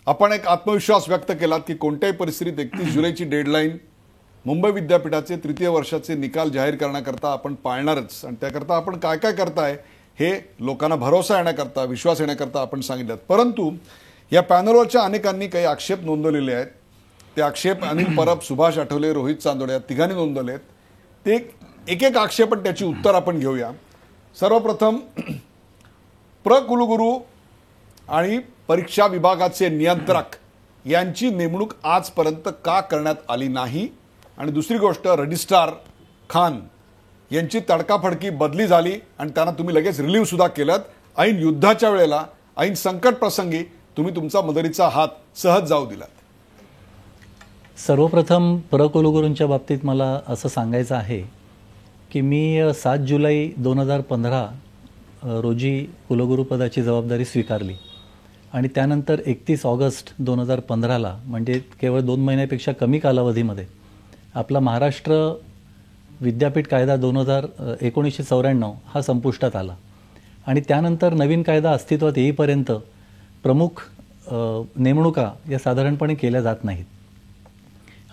आपण एक आत्मविश्वास व्यक्त केला की कोणत्याही परिस्थितीत 31 जुलैची डेडलाईन मुंबई विद्यापीठाचे 3य वर्षाचे निकाल जाहीर करण्याकरता आपण पाळणारच, आणि त्याकरता आपण काय काय करताय हे लोकांना भरोसा येण्याकरता, विश्वास येण्याकरता आपण सांगितलं. परंतु या पॅनलवरच्या अनेकांनी काही आक्षेप नोंदवलेले आहेत. ते आक्षेप अनिल परब, सुभाष आठवले, रोहित चांदोडे या तिघांनी नोंदवले आहेत. ते एक आक्षेप आणि त्याची उत्तर आपण घेऊया. सर्वप्रथम कुलगुरू आणि परीक्षा विभागाचे नियंत्रक यांची नेमणूक आजपर्यंत का करण्यात आली नाही? आणि दुसरी गोष्ट, रजिस्ट्रार खान यांची तडकाफडकी बदली झाली आणि त्यांना तुम्ही लगेच रिलीव्ह सुद्धा केलं. ऐन युद्धाच्या वेळेला, ऐन संकट प्रसंगी तुम्ही तुमचा मदतीचा हात सहज जाऊ दिलात. सर्वप्रथम कुलगुरूंच्या बाबतीत मला असं सांगायचं आहे की मी 7 जुलै 2015 रोजी कुलगुरूपदाची जबाबदारी स्वीकारली आणि त्यानंतर 31 ऑगस्ट 2015ला, म्हणजे केवळ 2 महिन्यापेक्षा कमी कालावधीमध्ये आपला महाराष्ट्र विद्यापीठ कायदा 1994 हा संपुष्टात आला. आणि त्यानंतर नवीन कायदा अस्तित्वात येईपर्यंत प्रमुख नेमणुका या साधारणपणे केल्या जात नाहीत.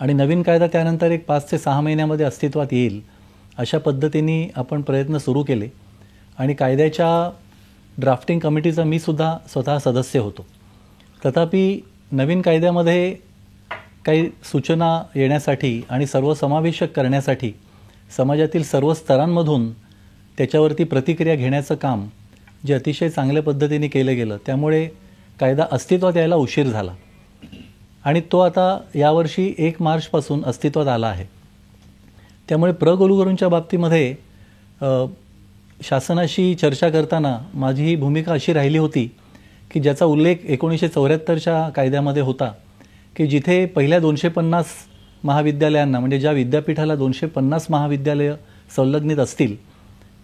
आणि नवीन कायदा त्यानंतर एक 5 ते 6 महिन्यामध्ये अस्तित्वात येईल अशा पद्धतीने आपण प्रयत्न सुरू केले. आणि कायद्याच्या ड्राफ्टिंग कमिटीचा मी सुद्धा स्वतः सदस्य होतो. तथापि नवीन कायद्यामध्ये काही सूचना येण्यासाठी आणि सर्वसमावेशक करण्यासाठी समाजातील सर्व स्तरांमधून त्याच्यावरती प्रतिक्रिया घेण्याचं काम जे अतिशय चांगल्या पद्धतीने केलं गेलं, त्यामुळे कायदा अस्तित्वात यायला उशीर झाला आणि तो आता यावर्षी 1 मार्चपासून अस्तित्वात आला आहे. त्यामुळे कुलगुरूंच्या बाबतीमध्ये शासनाशी चर्चा करताना माझी ही भूमिका अशी राहिली होती की ज्याचा उल्लेख 1974च्या कायद्यामध्ये होता की जिथे पहिल्या 250 महाविद्यालयांना म्हणजे ज्या विद्यापीठाला 250 महाविद्यालय संलग्नित असतील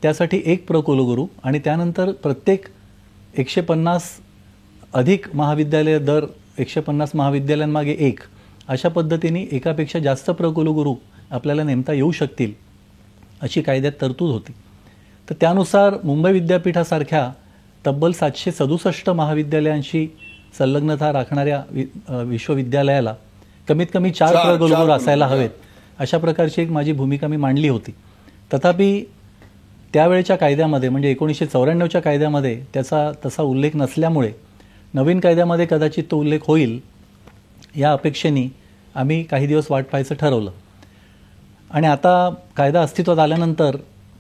त्यासाठी एक कुलगुरू आणि त्यानंतर प्रत्येक 150 अधिक महाविद्यालय दर 150 महाविद्यालयांमागे एक अशा पद्धतीने एकापेक्षा जास्त कुलगुरू आपल्याला नेमता येऊ शकतील अशी कायद्यात तरतूद होती. तर त्यानुसार मुंबई विद्यापीठासारख्या तब्बल 767 महाविद्यालयांशी संलग्नता राखणाऱ्या विश्वविद्यालयाला कमीत कमी 4 कुलगुरू असायला हवेत अशा प्रकारची एक माझी भूमिका मी मांडली होती. तथापि त्यावेळेच्या कायद्यामध्ये म्हणजे 1994च्या कायद्यामध्ये त्याचा तसा उल्लेख नसल्यामुळे नवीन कायद्यामध्ये कदाचित तो उल्लेख होईल या अपेक्षेने आम्ही काही दिवस वाट पाहायचं ठरवलं. आणि आता कायदा अस्तित्वात आल्यानंतर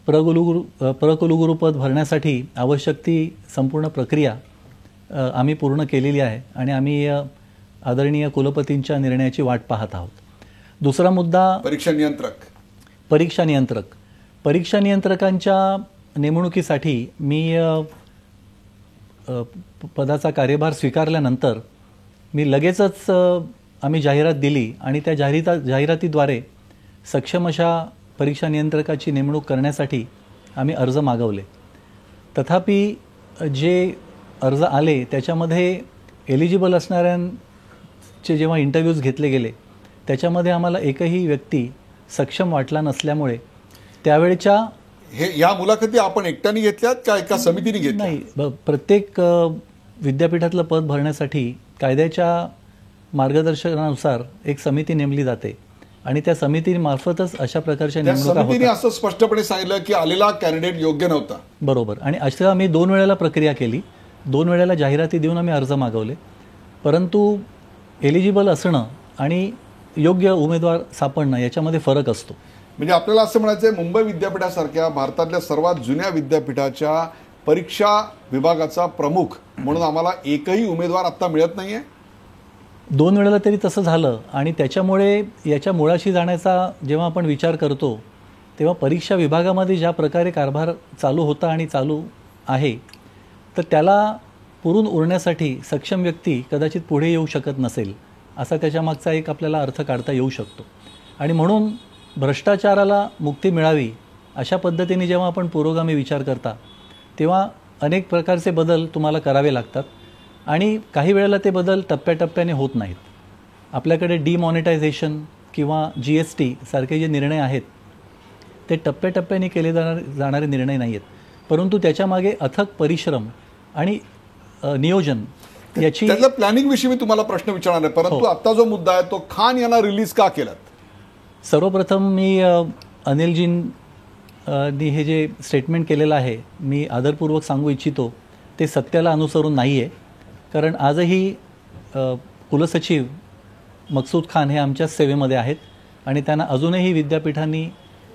प्रकुलगुरूपद भरण्यासाठी आवश्यक ती संपूर्ण प्रक्रिया आम्ही पूर्ण केलेली आहे आणि आम्ही आदरणीय कुलपतींच्या निर्णयाची वाट पाहत आहोत. दुसरा मुद्दा परीक्षा नियंत्रकांच्या नेमणुकीसाठी मी पदाचा कार्यभार स्वीकारल्यानंतर मी लगेचच आम्ही जाहिरात दिली आणि त्या जाहिरातीद्वारे सक्षम अशा परीक्षा नियंत्रकाची नेमणूक करण्यासाठी आम्ही अर्ज मागवले. तथापि जे अर्ज आले त्याच्यामध्ये एलिजिबल असणाऱ्यांचे जेव्हा इंटरव्ह्यूज घेतले गेले त्याच्यामध्ये आम्हाला एकही व्यक्ती सक्षम वाटला नसल्यामुळे त्यावेळच्या या मुलाखती आपण एकट्याने घेतल्यात का एका समितीने घेतल्या? नाही, प्रत्येक विद्यापीठातलं पद भरण्यासाठी कायद्याच्या मार्गदर्शनानुसार एक समिती नेमली जाते आणि त्या समितीमार्फतच अशा प्रकारच्या नेमणुका होतात. समितीने असं स्पष्टपणे सांगितलं की आलेला कॅन्डिडेट योग्य नव्हता. बरोबर. आणि अशा आम्ही 2 वेळेला प्रक्रिया केली, 2 वेळेला जाहिराती देऊन आम्ही अर्ज मागवले. परंतु एलिजिबल असणं आणि योग्य उमेदवार सापडणं याच्यामध्ये फरक असतो. म्हणजे आपल्याला असं म्हणायचं आहे मुंबई विद्यापीठासारख्या भारतातल्या सर्वात जुन्या विद्यापीठाच्या परीक्षा विभागाचा प्रमुख म्हणून आम्हाला एकही उमेदवार आता मिळत नाहीये. 2 वेळेला तरी तसं झालं आणि त्याच्यामुळे याच्या मुळाशी जाण्याचा जेव्हा आपण विचार करतो तेव्हा परीक्षा विभागामध्ये ज्या प्रकारे कारभार चालू होता आणि चालू आहे तर त्याला पुरून उरण्यासाठी सक्षम व्यक्ती कदाचित पुढे येऊ शकत नसेल असा त्याच्यामागचा एक आपल्याला अर्थ काढता येऊ शकतो. आणि म्हणून भ्रष्टाचाराला मुक्ती मिळावी अशा पद्धतीने जेव्हा आपण पुरोगामी विचार करता तेव्हा अनेक प्रकारचे बदल तुम्हाला करावे लागतात आणि काही वेळेला ते बदल टप्प्याटप्प्याने होत नाहीत. आपल्याकडे डिमॉनिटायझेशन किंवा GST सारखे जे निर्णय आहेत ते टप्प्याटप्प्याने केले जाणारे निर्णय नाही आहेत, परंतु त्याच्यामागे अथक परिश्रम आणि नियोजन याची त्यातल्या प्लॅनिंग विषयी मी तुम्हाला प्रश्न विचारणार आहे. परंतु आता जो मुद्दा आहे तो खान यांना रिलीज का केलात? सर्वप्रथम मी अनिलजींनी हे जे स्टेटमेंट केलेलं आहे मी आदरपूर्वक सांगू इच्छितो ते सत्याला अनुसरून नाही आहे. कारण आजही कुलसचिव मकसूद खान हे आमच्याच सेवेमध्ये आहेत आणि त्यांना अजूनही विद्यापीठांनी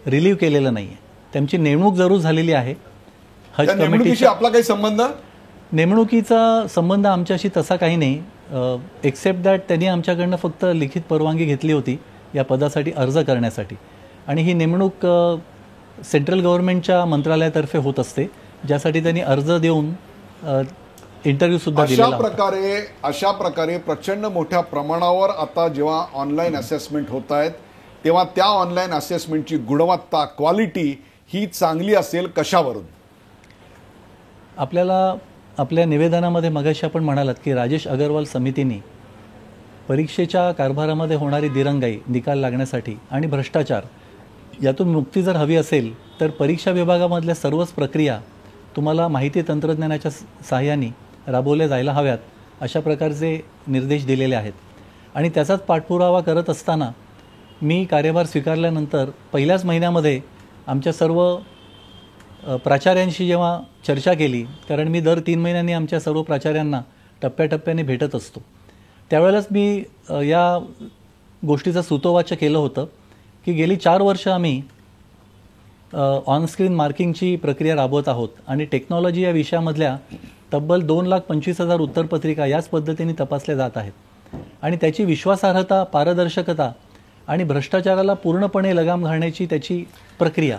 रिलीव्ह केलेलं नाही आहे. त्यांची नेमणूक जरूर झालेली आहे. हज कमिटीशी आपला काही संबंध? नेमणुकीचा संबंध आमच्याशी तसा काही नाही, एक्सेप्ट दॅट त्यांनी आमच्याकडनं फक्त लिखित परवानगी घेतली होती या पदासाठी अर्ज करण्यासाठी आणि ही नेमणूक सेंट्रल गव्हर्नमेंटच्या मंत्रालयातर्फे होत असते ज्यासाठी त्यांनी अर्ज देऊन इंटरव्ह्यू सुद्धा दिलेला होता. अशा प्रकारे प्रचंड मोठ्या प्रमाणावर आता जेव्हा ऑनलाईन असेसमेंट होत आहेत तेव्हा त्या ऑनलाईन असेसमेंटची गुणवत्ता क्वालिटी ही चांगली असेल कशावरून? आपल्याला आपल्या निवेदनामध्ये मगाशी आपण म्हणालात की राजेश अगरवाल समितीने परीक्षेच्या कारभारामध्ये होणारी दिरंगाई निकाल लागण्यासाठी आणि भ्रष्टाचार यातून मुक्ती जर हवी असेल तर परीक्षा विभागामधल्या सर्वच प्रक्रिया तुम्हाला माहिती तंत्रज्ञानाच्या सहाय्याने राबवल्या जायला हव्यात अशा प्रकारचे निर्देश दिलेले आहेत. आणि त्याचाच पाठपुरावा करत असताना मी कार्यभार स्वीकारल्यानंतर पहिल्याच महिन्यामध्ये आमच्या सर्व प्राचार्यांशी जेव्हा चर्चा केली, कारण मी दर 3 महिन्यांनी आमच्या सर्व प्राचार्यांना टप्प्याटप्प्याने भेटत असतो, त्यावेळेलाच मी या गोष्टीचं सूतोवाच केलं होतं की गेली 4 वर्ष आम्ही ऑनस्क्रीन मार्किंगची प्रक्रिया राबवत आहोत आणि टेक्नॉलॉजी या विषयामधल्या तब्बल 2,25,000 उत्तरपत्रिका याच पद्धतीने तपासल्या जात आहेत आणि त्याची विश्वासार्हता, पारदर्शकता आणि भ्रष्टाचाराला पूर्णपणे लगाम घालण्याची त्याची प्रक्रिया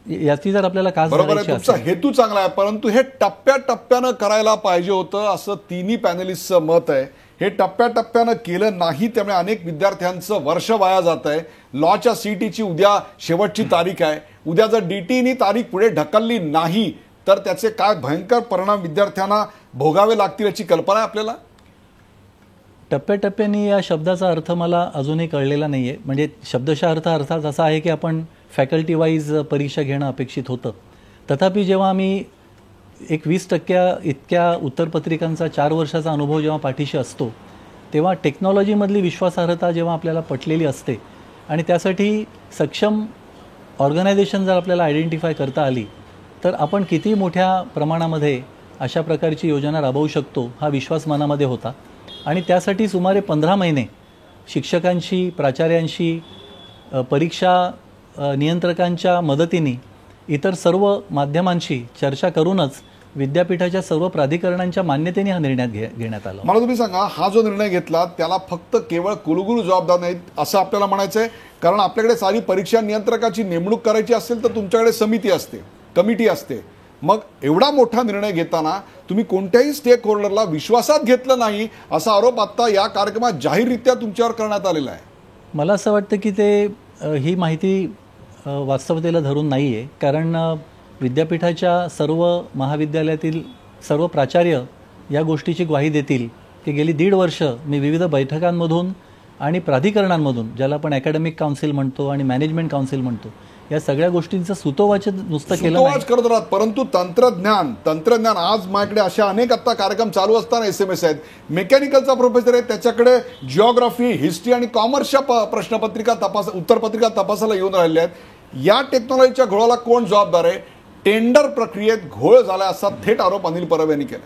याची जर आपल्याला कास बरोबर आहे, धरायची तुमचा असेल हेतू चांगला आहे, परंतु हे टप्प्याटप्प्यानं करायला पाहिजे होतं असं तिन्ही पॅनलिस्टचं मत आहे. हे टप्प्याटप्प्यानं केलं नाही, त्यामुळे अनेक विद्यार्थ्यांचं वर्ष वाया जात आहे. लॉच्या सीईटीची उद्या शेवटची तारीख आहे. उद्या जर डीटीनी तारीख पुढे ढकलली नाही तर त्याचे काय भयंकर परिणाम विद्यार्थ्यांना भोगावे लागतील याची कल्पना आहे आपल्याला. टप्प्याटप्प्याने या शब्दाचा अर्थ मला अजूनही कळलेला नाही आहे. म्हणजे शब्दशः अर्थ अर्थात असा आहे की आपण फॅकल्टी वाईज परीक्षा घेणं अपेक्षित होतं. तथापि जेव्हा आम्ही एक 20% इतक्या उत्तरपत्रिकांचा 4 वर्षाचा अनुभव जेव्हा पाठीशी असतो तेव्हा टेक्नॉलॉजीमधली विश्वासार्हता जेव्हा आपल्याला पटलेली असते आणि त्यासाठी सक्षम ऑर्गनायझेशन जर आपल्याला आयडेंटिफाय करता आली तर आपण किती मोठ्या प्रमाणामध्ये अशा प्रकारची योजना राबवू शकतो हा विश्वास मनामध्ये होता. आणि त्यासाठी सुमारे 15 महिने शिक्षकांशी, प्राचार्यांशी, परीक्षा नियंत्रकांच्या मदतीने, इतर सर्व माध्यमांशी चर्चा करूनच विद्यापीठाच्या सर्व प्राधिकरणांच्या मान्यतेने हा निर्णय घेण्यात आला. मला तुम्ही सांगा, हा जो निर्णय घेतला त्याला फक्त केवळ कुलगुरू जबाबदार नाहीत असं आपल्याला म्हणायचं आहे? कारण आपल्याकडे सारी परीक्षा नियंत्रकाची नेमणूक करायची असेल तर तुमच्याकडे समिती असते, कमिटी असते. मग एवढा मोठा निर्णय घेताना तुम्ही कोणत्याही स्टेक होल्डरला विश्वासात घेतलं नाही असा आरोप आता या कार्यक्रमात जाहीररित्या तुमच्यावर करण्यात आलेला आहे. मला असं वाटतं की ते ही माहिती वास्तवतेला धरून नाही आहे. कारण विद्यापीठाच्या सर्व महाविद्यालयातील सर्व प्राचार्य या गोष्टीची ग्वाही देतील की गेली 1.5 वर्ष मी विविध बैठकांमधून आणि प्राधिकरणांमधून, ज्याला आपण अकॅडमिक काउन्सिल म्हणतो आणि मॅनेजमेंट काउन्सिल म्हणतो, या सगळ्या गोष्टींचं सुतोवाच नुसतं केलं नाही, करत राहत. परंतु तंत्रज्ञान आज माझ्याकडे अशा अनेक आता कार्यक्रम चालू असताना SMS आहेत. मेकॅनिकलचा प्रोफेसर आहे, त्याच्याकडे जिओग्राफी, हिस्ट्री आणि कॉमर्सच्या प्रश्नपत्रिका उत्तरपत्रिका तपासायला येऊन राहिल्या आहेत. या टेक्नॉलॉजीच्या घोळाला कोण जबाबदार आहे? टेंडर प्रक्रियेत घोळ झाला असा थेट आरोप अनिल परब यांनी केला.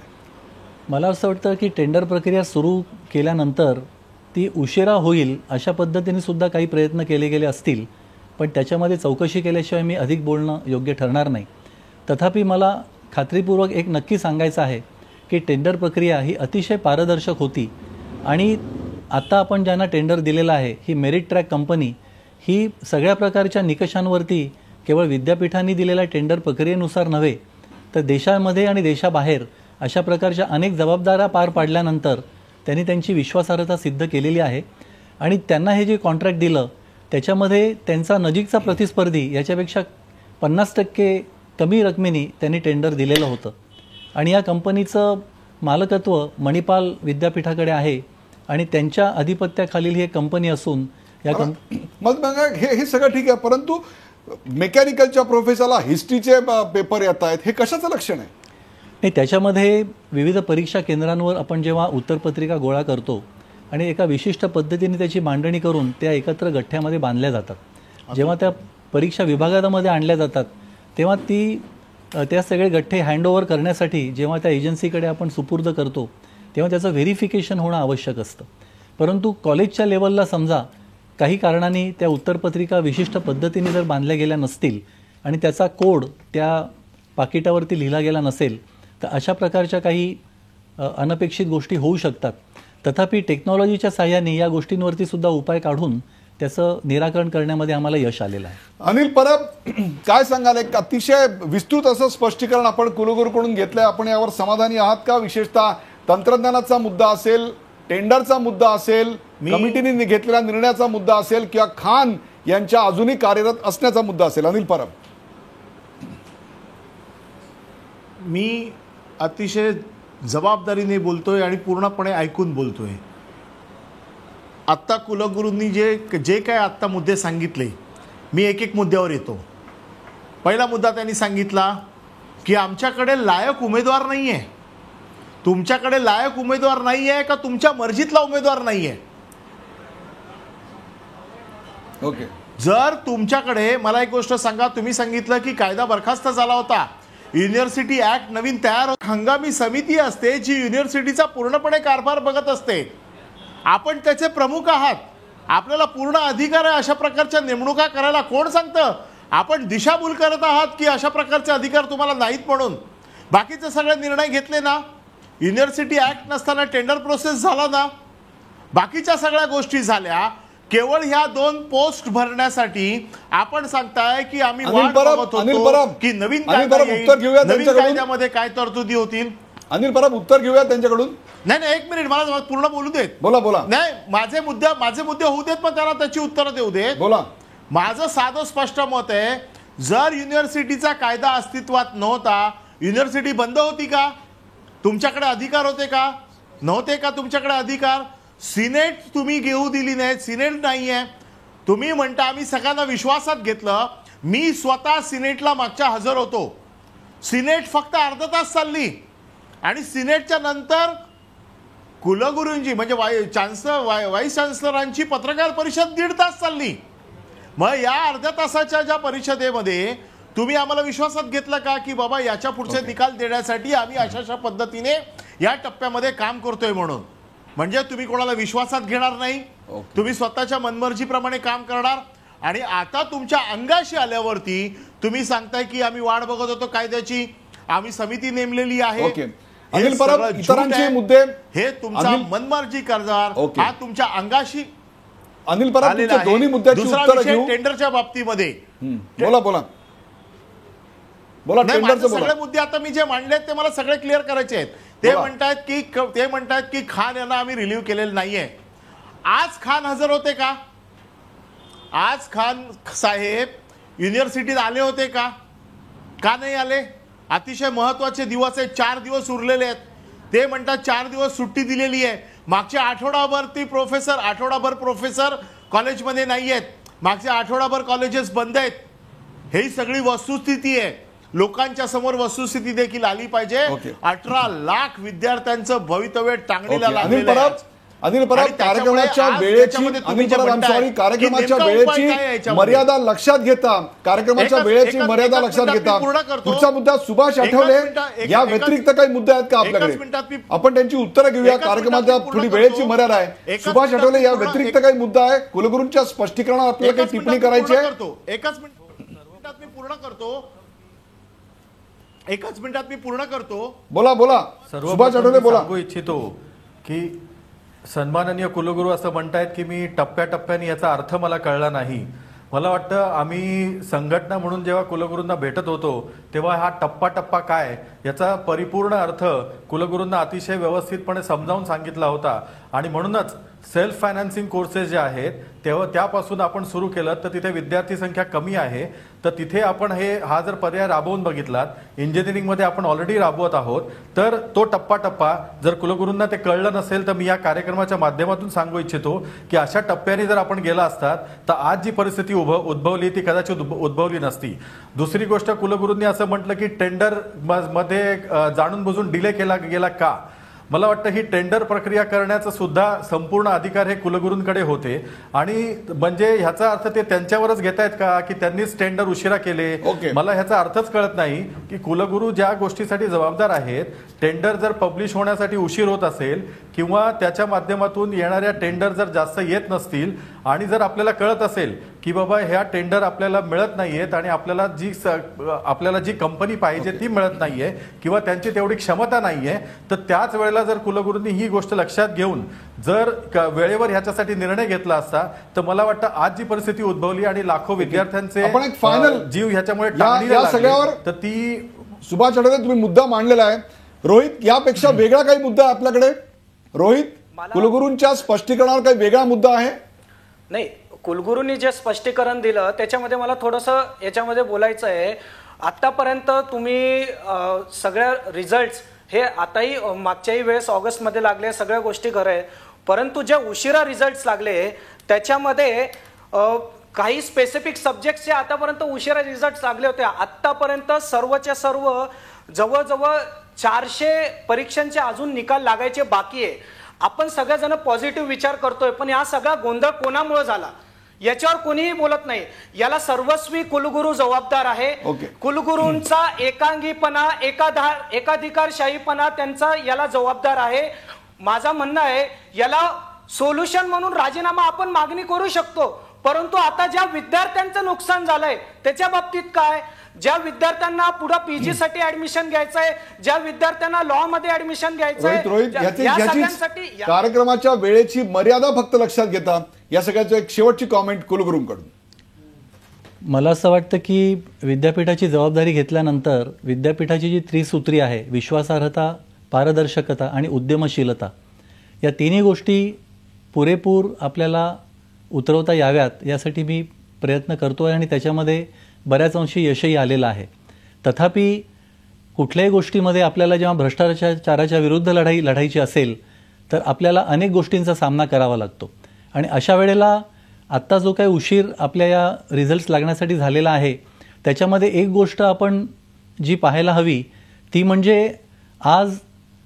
मला असं वाटतं की टेंडर प्रक्रिया सुरू केल्यानंतर ती उशिरा होईल अशा पद्धतीने सुद्धा काही प्रयत्न केले गेले असतील, पण त्याच्यामध्ये चौकशी केल्याशिवाय मी अधिक बोलणं योग्य ठरणार नाही. तथापि मला खात्रीपूर्वक एक नक्की सांगायचं आहे की टेंडर प्रक्रिया ही अतिशय पारदर्शक होती आणि आता आपण ज्यांना टेंडर दिलेलं आहे ही मेरिट ट्रॅक कंपनी ही सगळ्या प्रकारच्या निकषांवरती केवळ विद्यापीठांनी दिलेल्या टेंडर प्रक्रियेनुसार नव्हे तर देशामध्ये आणि देशाबाहेर अशा प्रकारच्या अनेक जबाबदाऱ्या पार पाडल्यानंतर त्यांनी त्यांची विश्वासार्हता सिद्ध केलेली आहे. आणि त्यांना हे जे कॉन्ट्रॅक्ट दिलं त्याच्यामध्ये त्यांचा नजीकचा प्रतिस्पर्धी याच्यापेक्षा 50% कमी रकमेने त्यांनी टेंडर दिलेलं होतं. आणि या कंपनीचं मालकत्व मणिपाल विद्यापीठाकडे आहे आणि त्यांच्या अधिपत्याखालील ही एक कंपनी असून या मग हे सगळं ठीक आहे, परंतु मेकॅनिकलच्या प्रोफेसरला हिस्ट्रीचे पेपर येत आहेत, हे कशाचं लक्षण आहे? नाही, त्याच्यामध्ये विविध परीक्षा केंद्रांवर आपण जेव्हा उत्तरपत्रिका गोळा करतो आणि एका विशिष्ट पद्धतीने त्याची मांडणी करून त्या एकत्र गठ्ठ्यामध्ये बांधल्या जातात. जेव्हा त्या परीक्षा विभागामध्ये आणल्या जातात तेव्हा त्या सगळे गठ्ठे हँडओव्हर करण्यासाठी जेव्हा त्या एजन्सीकडे आपण सुपूर्द करतो तेव्हा त्याचं व्हेरिफिकेशन होणं आवश्यक असतं. परंतु कॉलेजच्या लेवलला समजा काही कारणाने त्या उत्तरपत्रिका विशिष्ट पद्धतीने जर बांधल्या गेल्या नसतील आणि त्याचा कोड त्या पाकिटावरती लिहिला गेला नसेल तर अशा प्रकारच्या काही अनपेक्षित गोष्टी होऊ शकतात. तथापि टेक्नॉलॉजीच्या साहाय्याने या गोष्टींवरती सुद्धा उपाय काढून त्याचं निराकरण करण्यामध्ये आम्हाला यश आलेलं आहे. अनिल परब, काय सांगाल? एक अतिशय विस्तृत असं स्पष्टीकरण आपण कुलगुरूकडून घेतलंय. आपण यावर समाधानी आहात का? विशेषतः तंत्रज्ञानाचा मुद्दा असेल, टेंडरचा मुद्दा असेल, कमिटीने घेतलेल्या निर्णयाचा मुद्दा असेल किंवा खान यांच्या अजूनही कार्यरत असण्याचा मुद्दा असेल. अनिल परब, मी अतिशय जबाबदारीने बोलतोय आणि पूर्णपणे ऐकून बोलतोय. आत्ता कुलगुरूंनी जे काय आत्ता मुद्दे सांगितले, मी एक एक मुद्द्यावर येतो. पहिला मुद्दा त्यांनी सांगितला की आमच्याकडे लायक उमेदवार नाही आहे. तुमच्याकडे लायक उमेदवार नाही आहे का तुमच्या मर्जीतला उमेदवार नाही आहे? ओके, जर तुमच्याकडे, मला एक गोष्ट सांगा, तुम्ही सांगितलं की कायदा बरखास्त झाला होता, युनिव्हर्सिटी ऍक्ट नवीन तयार, हंगामी समिती असते जी युनिव्हर्सिटीचा पूर्णपणे कारभार बघत असते. आपण त्याचे प्रमुख आहात, आपल्याला पूर्ण अधिकार आहे अशा प्रकारच्या नेमणुका करायला. कोण सांगतं? आपण दिशाभूल करत आहात की अशा प्रकारचे अधिकार तुम्हाला नाहीत म्हणून. बाकीचे सगळे निर्णय घेतले ना, युनिव्हर्सिटी ऍक्ट नसताना टेंडर प्रोसेस झाला ना, बाकीच्या सगळ्या गोष्टी झाल्या. केवळ ह्या 2 पोस्ट भरण्यासाठी आपण सांगताय की आम्ही अनिल वाट परब, बघत अनिल होतो परब, की नवीन अनिल कायदा परब, येईल, उत्तर घेऊया नवीन त्यांच्याकडून. कायद्यामध्ये काय तरतुदी होतील. अनिल परब, उत्तर घेऊया त्यांच्याकडून. नाही, एक मिनिट, मला पूर्ण बोलू देत. बोला. नाही, माझे मुद्दे होऊ देत, पण त्याला त्याची उत्तरं देऊ देत. बोला. माझं साधं स्पष्ट मत आहे, जर युनिव्हर्सिटीचा कायदा अस्तित्वात नव्हता, युनिव्हर्सिटी बंद होती का? तुमच्याकडे अधिकार होते का? नव्हते का तुमच्याकडे अधिकार? सिनेट तुम्ही घेऊ दिली नाहीत, सिनेट नाहीये. तुम्ही म्हणता आम्ही सगळ्यांना विश्वासात घेतलं. मी स्वतः सिनेटला मागच्या हजर होतो. सिनेट फक्त अर्धा तास चालली आणि सिनेटच्या नंतर कुलगुरूंची म्हणजे व्हाईस चान्सलरांची पत्रकार परिषद 1.5 तास चालली. मग या अर्ध्या तासाच्या ज्या परिषदेमध्ये तुम्ही आम्हाला विश्वासात घेतलं का की बाबा याच्या पुढचे निकाल देण्यासाठी आम्ही अशा पद्धतीने या टप्प्यामध्ये काम करतोय म्हणून? म्हणजे तुम्ही कोणाला विश्वासात घेणार नाही, तुम्ही स्वतःच्या मनमर्जीप्रमाणे काम करणार आणि आता तुमच्या अंगाशी आल्यावरती तुम्ही सांगताय की आम्ही वाट बघत होतो कायद्याची, आम्ही समिती नेमलेली आहे. अनिल परब, इतरांचे मुद्दे, हे तुमचा मनमर्जी करणार, हा तुमच्या अंगाशी. अनिल परब, तुमच्या दोन्ही मुद्द्याची उत्तरं घेऊ. टेंडरच्या बाबतीमध्ये बोला. सगळे मुद्दे आता मी जे मांडले ते मला सगळे क्लिअर करायचे आहेत. ते म्हणतात की खान यांना आम्ही रिलीव्ह केलेलं नाहीये. आज खान हजर होते का? आज खान साहेब युनिव्हर्सिटीत आले होते का? का नाही आले? अतिशय महत्वाचे दिवस आहेत, 4 दिवस उरलेले आहेत. ते म्हणतात 4 दिवस सुट्टी दिलेली आहे. मागच्या आठवडाभर प्रोफेसर कॉलेजमध्ये नाही आहेत. मागच्या आठवडाभर कॉलेजेस बंद आहेत. ही सगळी वस्तुस्थिती आहे. लोकांच्या समोर वस्तुस्थिती देखील आली पाहिजे. 18 लाख विद्यार्थ्यांचं भवितव्य टांगणीला लागलेलं आहे. अनिल परब, कार्यक्रमाच्या वेळेची मर्यादा लक्षात घेता पुढचा मुद्दा सुभाष आठवले या व्यतिरिक्त काही मुद्दे आहेत का आपल्याकडे? आपण त्यांची उत्तरं घेऊया. कार्यक्रमाच्या थोडी वेळेची मर्यादा आहे. सुभाष आठवले या व्यतिरिक्त काही मुद्दा आहे? कुलगुरूंच्या स्पष्टीकरणावर आपल्याला काही टिप्पणी करायची आहे? एकच मिनिटात मी पूर्ण करतो. बोला. सुभाष आठवले बोला. सांगू इच्छितो की सन्माननीय कुलगुरू असं म्हणतायत की मी टप्प्याटप्प्याने याचा अर्थ मला कळला नाही. मला वाटतं आम्ही संघटना म्हणून जेव्हा कुलगुरूंना भेटत होतो तेव्हा हा टप्पा काय याचा परिपूर्ण अर्थ कुलगुरूंना अतिशय व्यवस्थितपणे समजावून सांगितला होता. आणि म्हणूनच सेल्फ फायनान्सिंग कोर्सेस जे आहेत तेव्हा त्यापासून आपण सुरू केलं तर तिथे विद्यार्थी संख्या कमी आहे. तर तिथे आपण हा जर पर्याय राबवून बघितलात, इंजिनिअरिंगमध्ये आपण ऑलरेडी राबवत आहोत, तर तो टप्पा जर कुलगुरूंना ते कळलं नसेल तर मी या कार्यक्रमाच्या माध्यमातून सांगू इच्छितो की अशा टप्प्याने जर आपण गेला असतात तर आज जी परिस्थिती उद्भवली ती कदाचित उद्भवली नसती. दुसरी गोष्ट, कुलगुरूंनी असं म्हटलं की टेंडर मध्ये जाणून बुजून डिले केला गेला का? मला वाटतं ही टेंडर प्रक्रिया करण्याचा सुद्धा संपूर्ण अधिकार हे कुलगुरूंकडे होते. आणि म्हणजे ह्याचा अर्थ ते त्यांच्यावरच घेतायत का की त्यांनीच टेंडर उशिरा केले? मला ह्याचा अर्थच कळत नाही की कुलगुरू ज्या गोष्टीसाठी जबाबदार आहेत, टेंडर जर पब्लिश होण्यासाठी उशीर होत असेल किंवा त्याच्या माध्यमातून येणाऱ्या टेंडर जर जास्त येत नसतील आणि जर आपल्याला कळत असेल की बाबा ह्या टेंडर आपल्याला मिळत नाहीयेत आणि आपल्याला जी कंपनी पाहिजे ती मिळत नाहीये किंवा त्यांची तेवढी क्षमता नाहीये, तर त्याच वेळेला जर कुलगुरूंनी ही गोष्ट लक्षात घेऊन जर वेळेवर ह्याच्यासाठी निर्णय घेतला असता तर मला वाटतं आज जी परिस्थिती उद्भवली आणि लाखो विद्यार्थ्यांचे जीव ह्याच्यामुळे तर ती सुभाष आठवले तुम्ही मुद्दा मांडलेला आहे. रोहित, यापेक्षा वेगळा काही मुद्दा आहे आपल्याकडे? रोहित, कुलगुरूंच्या स्पष्टीकरणावर काही वेगळा मुद्दा आहे? नाही, कुलगुरूंनी जे स्पष्टीकरण दिलं त्याच्यामध्ये मला थोडंसं याच्यामध्ये बोलायचं आहे. आतापर्यंत तुम्ही सगळ्या रिझल्ट्स हे आताही मागच्याही वेळेस ऑगस्टमध्ये लागले, सगळ्या गोष्टी खरं आहे. परंतु जे उशिरा रिझल्ट्स लागले त्याच्यामध्ये काही स्पेसिफिक सब्जेक्टचे आतापर्यंत उशिरा रिझल्ट्स लागले होते. आतापर्यंत सर्वच्या सर्व जवळजवळ 400 परीक्षांचे अजून निकाल लागायचे बाकी आहे. आपण सगळेजण पॉझिटिव्ह विचार करतोय, पण हा सगळा गोंधळ कोणामुळे झाला याच्यावर कोणीही बोलत नाही. याला सर्वस्वी कुलगुरू जबाबदार आहे. कुलगुरूंचा एकांगीपणा, एकाधिकारशाहीपणा त्यांचा याला जबाबदार आहे. माझं म्हणणं आहे याला सोल्युशन म्हणून राजीनामा आपण मागणी करू शकतो, परंतु आता ज्या विद्यार्थ्यांचं नुकसान झालंय त्याच्या बाबतीत काय? ज्या विद्यार्थ्यांना पुढे पीजी साठी ऍडमिशन घ्यायचंय, ज्या विद्यार्थ्यांना लॉ मध्ये ऍडमिशन घ्यायचंय, रोहित या सगळ्यांसाठी कार्यक्रमाच्या वेळेची मर्यादा फक्त लक्षात घेता या सगळ्याचं एक शेवटची कॉमेंट कुलगुरूंकडून. मला असं वाटतं की विद्यापीठाची जबाबदारी घेतल्यानंतर विद्यापीठाची जी त्रिसूत्री आहे, विश्वासार्हता, पारदर्शकता आणि उद्यमशीलता, या तिन्ही गोष्टी पुरेपूर आपल्याला उतरवता याव्यात यासाठी मी प्रयत्न करतो आहे आणि त्याच्यामध्ये बऱ्याच अंशी यशही आलेलं आहे. तथापि कुठल्याही गोष्टीमध्ये आपल्याला जेव्हा भ्रष्टाचाराच्या विरुद्ध लढाई लढायची असेल तर आपल्याला अनेक गोष्टींचा सामना करावा लागतो आणि अशा वेळेला आत्ता जो काही उशीर आपल्या या रिझल्ट्स लागण्यासाठी झालेला आहे त्याच्यामध्ये एक गोष्ट आपण जी पाहायला हवी ती म्हणजे आज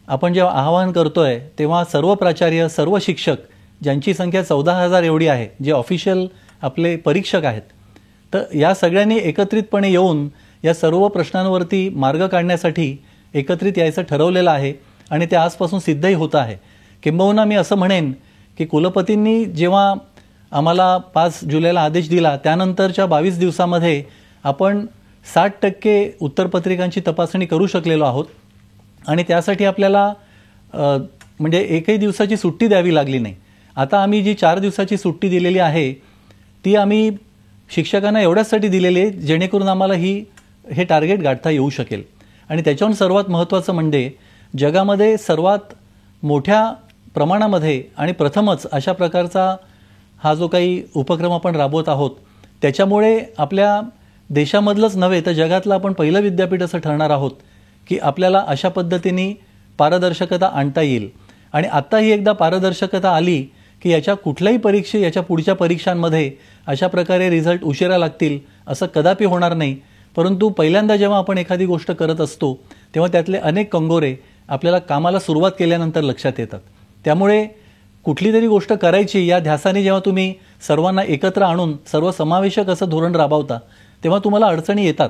आपण जेव्हा आवाहन करतोय तेव्हा सर्व प्राचार्य, सर्व शिक्षक ज्यांची संख्या 14,000 एवढी आहे, जे ऑफिशियल आपले परीक्षक आहेत, तर या सगळ्यांनी एकत्रितपणे येऊन या सर्व प्रश्नांवरती मार्ग काढण्यासाठी एकत्रित यायचं ठरवलेलं आहे आणि ते आजपासून सिद्धही होतं आहे. किंबहुना मी असं म्हणेन की कुलपतींनी जेव्हा आम्हाला 5 जुलैला आदेश दिला त्यानंतरच्या 22 दिवसामध्ये आपण 60% उत्तरपत्रिकांची तपासणी करू शकलेलो आहोत आणि त्यासाठी आपल्याला म्हणजे एकही दिवसाची सुट्टी द्यावी लागली नाही. आता आम्ही जी 4 दिवसाची सुट्टी दिलेली आहे ती आम्ही शिक्षकांना एवढ्यासाठी दिलेली आहे जेणेकरून आम्हाला हे टार्गेट गाठता येऊ शकेल. आणि त्याच्याहून सर्वात महत्त्वाचं म्हणजे जगामध्ये सर्वात मोठ्या प्रमाणामध्ये आणि प्रथमच अशा प्रकारचा हा जो काही उपक्रम आपण राबवत आहोत त्याच्यामुळे आपल्या देशामधलंच नव्हे तर जगातलं आपण पहिलं विद्यापीठ असं ठरणार आहोत की आपल्याला अशा पद्धतीने पारदर्शकता आणता येईल. आणि आत्ता ही एकदा पारदर्शकता आली की याच्या कुठल्याही याच्या पुढच्या परीक्षांमध्ये अशा प्रकारे रिझल्ट उशिरा लागतील असं कदापि होणार नाही. परंतु पहिल्यांदा जेव्हा आपण एखादी गोष्ट करत असतो तेव्हा त्यातले अनेक कंगोरे आपल्याला कामाला सुरुवात केल्यानंतर लक्षात येतात. त्यामुळे कुठली तरी गोष्ट करायची या ध्यासाने जेव्हा तुम्ही सर्वांना एकत्र आणून सर्वसमावेशक असं धोरण राबवता तेव्हा तुम्हाला अडचणी येतात.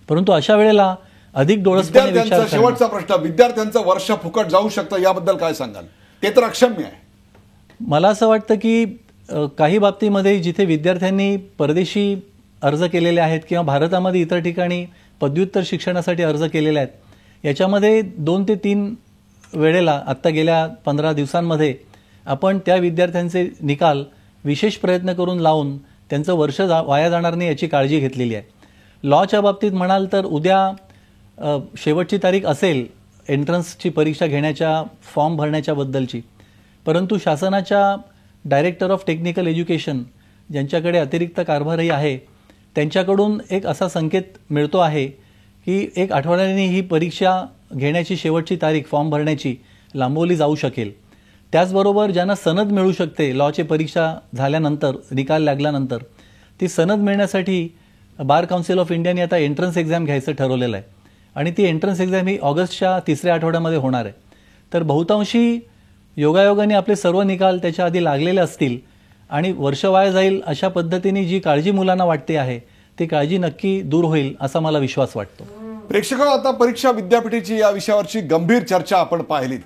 परंतु अशा वेळेला अधिक डोळसपणे विचार शेवटचा प्रश्न, विद्यार्थ्यांचं वर्ष फुकट जाऊ शकतं याबद्दल काय सांगाल? ते तर अक्षम्य आहे. मला असं वाटतं की काही बाबतीमध्ये जिथे विद्यार्थ्यांनी परदेशी अर्ज केलेले आहेत किंवा भारतामध्ये इतर ठिकाणी पदव्युत्तर शिक्षणासाठी अर्ज केलेले आहेत याच्यामध्ये 2 ते 3 वेळेला आत्ता गेल्या 15 दिवसांमध्ये आपण त्या विद्यार्थ्यांचे निकाल विशेष प्रयत्न करून लावून त्यांचं वर्ष वाया जाणार नाही याची काळजी घेतलेली आहे. लॉच्या बाबतीत म्हणाल तर उद्या शेवटची तारीख असेल एंट्रन्सची परीक्षा घेण्याच्या फॉर्म भरण्याच्या बद्दलची. परंतु शासनाच्या डायरेक्टर ऑफ टेक्निकल एज्युकेशन ज्यांच्याकडे अतिरिक्त कारभारही आहे त्यांच्याकडून एक असा संकेत मिळतो आहे की 1 आठवड्याने ही परीक्षा घेण्याची शेवटची तारीख फॉर्म भरण्याची लांबवली जाऊ शकेल. त्याचबरोबर ज्यांना सनद मिळू शकते लॉची परीक्षा झाल्यानंतर निकाल लागल्यानंतर ती सनद मिळण्यासाठी बार काउन्सिल ऑफ इंडियाने आता एंट्रन्स एक्झाम घ्यायचं ठरवलेलं आहे आणि ती एंट्रन्स एक्झाम ही ऑगस्टच्या 3ऱ्या आठवड्यामध्ये होणार आहे. तर बहुतांशी योगायोगाने आपले सर्व निकाल त्याच्या आधी लागलेले असतील आणि वर्ष वाया जाईल अशा पद्धतीने जी काळजी मुलांना वाटते आहे ती काळजी नक्की दूर होईल असा मला विश्वास वाटतो. प्रेक्षक, आता परीक्षा विद्यापीठाची या विषयावरची गंभीर चर्चा आपण पाहिलीत.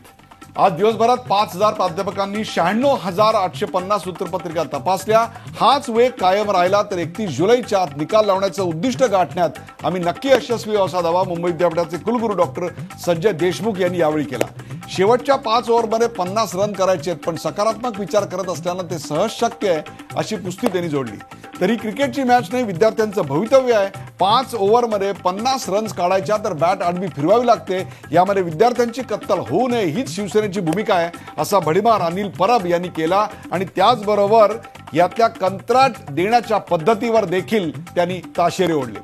आज दिवसभरात 5,000 प्राध्यापकांनी 96,850 उत्तरपत्रिका तपासल्या. हाच वेग कायम राहिला तर 31 जुलैच्या आत निकाल लावण्याचं उद्दिष्ट गाठण्यात आम्ही नक्की यशस्वी असा दावा मुंबई विद्यापीठाचे कुलगुरू डॉक्टर संजय देशमुख यांनी यावेळी केला. शेवटच्या 5 ओव्हरमध्ये 50 रन करायचे आहेत पण सकारात्मक विचार करत असल्यानं ते सहज शक्य आहे अशी पुस्ती त्यांनी जोडली. तरी क्रिकेटची मॅच नाही, विद्यार्थ्यांचं भवितव्य आहे. 5 ओव्हरमध्ये 50 रन्स काढायच्या तर बॅट आडवी फिरवावी लागते. यामध्ये विद्यार्थ्यांची कत्तल होऊ नये हीच शिवसेनेची भूमिका आहे असा भडीमार अनिल परब यांनी केला आणि त्याचबरोबर यातल्या कंत्राट देण्याच्या पद्धतीवर देखील त्यांनी ताशेरे ओढले.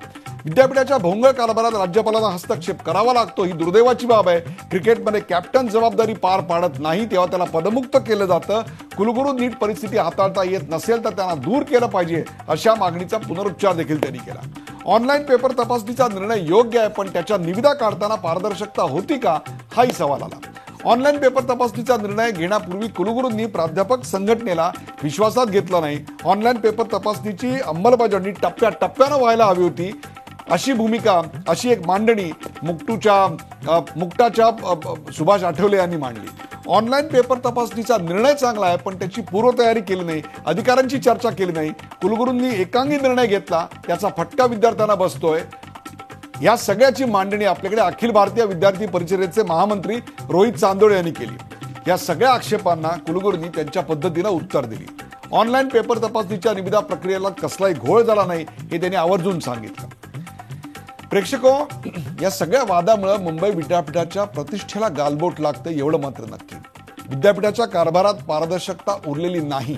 विद्यापीठाच्या भोंगळ कारभारात राज्यपालांना हस्तक्षेप करावा लागतो ही दुर्दैवाची बाब आहे. क्रिकेटमध्ये कॅप्टन जबाबदारी पार पाडत नाही तेव्हा त्याला पदमुक्त केलं जातं. कुलगुरू नीट परिस्थिती हाताळता येत नसेल तर त्यांना दूर केलं पाहिजे अशा मागणीचा पुनरुच्चार देखील त्यांनी केला. ऑनलाईन पेपर तपासणीचा निर्णय योग्य आहे पण त्याच्या निविदा काढताना पारदर्शकता होती का हाही सवाल आला. ऑनलाईन पेपर तपासणीचा निर्णय घेण्यापूर्वी कुलगुरूंनी प्राध्यापक संघटनेला विश्वासात घेतलं नाही. ऑनलाईन पेपर तपासणीची अंमलबजावणी टप्प्याटप्प्यानं व्हायला हवी होती अशी भूमिका, अशी एक मांडणी मुक्ताच्या सुभाष आठवले यांनी मांडली. ऑनलाईन पेपर तपासणीचा निर्णय चांगला आहे पण त्याची पूर्वतयारी केली नाही, अधिकाऱ्यांची चर्चा केली नाही. कुलगुरूंनी एकांगी निर्णय घेतला त्याचा फटका विद्यार्थ्यांना बसतोय. या सगळ्याची मांडणी आपल्याकडे अखिल भारतीय विद्यार्थी परिषदेचे महामंत्री रोहित चांदोळे यांनी केली. या सगळ्या आक्षेपांना कुलगुरूंनी त्यांच्या पद्धतीनं उत्तर दिली. ऑनलाईन पेपर तपासणीच्या निविदा प्रक्रियेला कसलाही घोळ झाला नाही हे त्यांनी आवर्जून सांगितलं. प्रेक्षको, या सगळ्या वादामुळे मुंबई विद्यापीठाच्या प्रतिष्ठेला गालबोट लागतं एवढं मात्र नक्की. विद्यापीठाच्या कारभारात पारदर्शकता उरलेली नाही.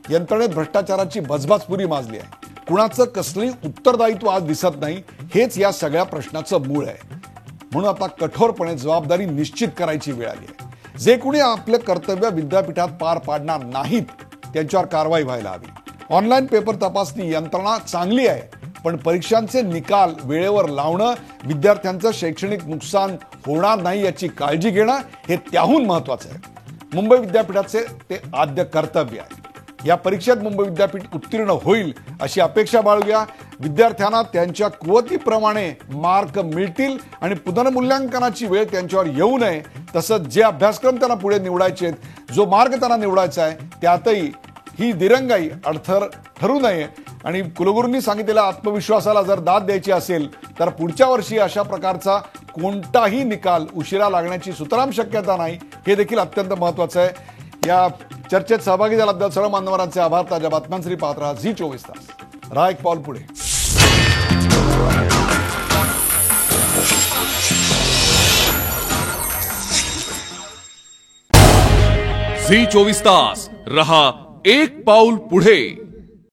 यंत्रणेत भ्रष्टाचाराची बजबाजपुरी माजली आहे. कुणाचं कसलंही उत्तरदायित्व आज दिसत नाही. हेच या सगळ्या प्रश्नाचं मूळ आहे. म्हणून आता कठोरपणे जबाबदारी निश्चित करायची वेळ आली आहे. जे कुणी आपलं कर्तव्य विद्यापीठात पार पाडणार नाहीत त्यांच्यावर कारवाई व्हायला हवी. ऑनलाईन पेपर तपासणी यंत्रणा चांगली आहे, पण परीक्षांचे निकाल वेळेवर लावणं, विद्यार्थ्यांचं शैक्षणिक नुकसान होणार नाही याची काळजी घेणं हे त्याहून महत्वाचं आहे. मुंबई विद्यापीठाचे ते आद्य कर्तव्य आहे. या परीक्षेत मुंबई विद्यापीठ उत्तीर्ण होईल अशी अपेक्षा बाळगूया. विद्यार्थ्यांना त्यांच्या कुवतीप्रमाणे मार्क मिळतील आणि पुनर्मूल्यांकनाची वेळ त्यांच्यावर येऊ नये. तसंच जे अभ्यासक्रम त्यांना पुढे निवडायचे आहेत, जो मार्ग त्यांना निवडायचा आहे, त्यातही ही दिरंगाई अडथळ ठरू नये. आणि कुलगुरूंनी सांगितलेल्या आत्मविश्वासाला जर दाद द्यायची असेल तर पुढच्या वर्षी अशा प्रकारचा कोणताही निकाल उशिरा लागण्याची सुतराम शक्यता नाही. हे देखील अत्यंत महत्वाचं आहे. या चर्चेत सहभागी झाल्याबद्दल सर्व मान्यवरांचे आभार. ताज्या बातम्यांसाठी पाहत राहा झी 24 तास. राहा एक पाऊल पुढे. झी 24 तास रहा एक पाऊल पुढे.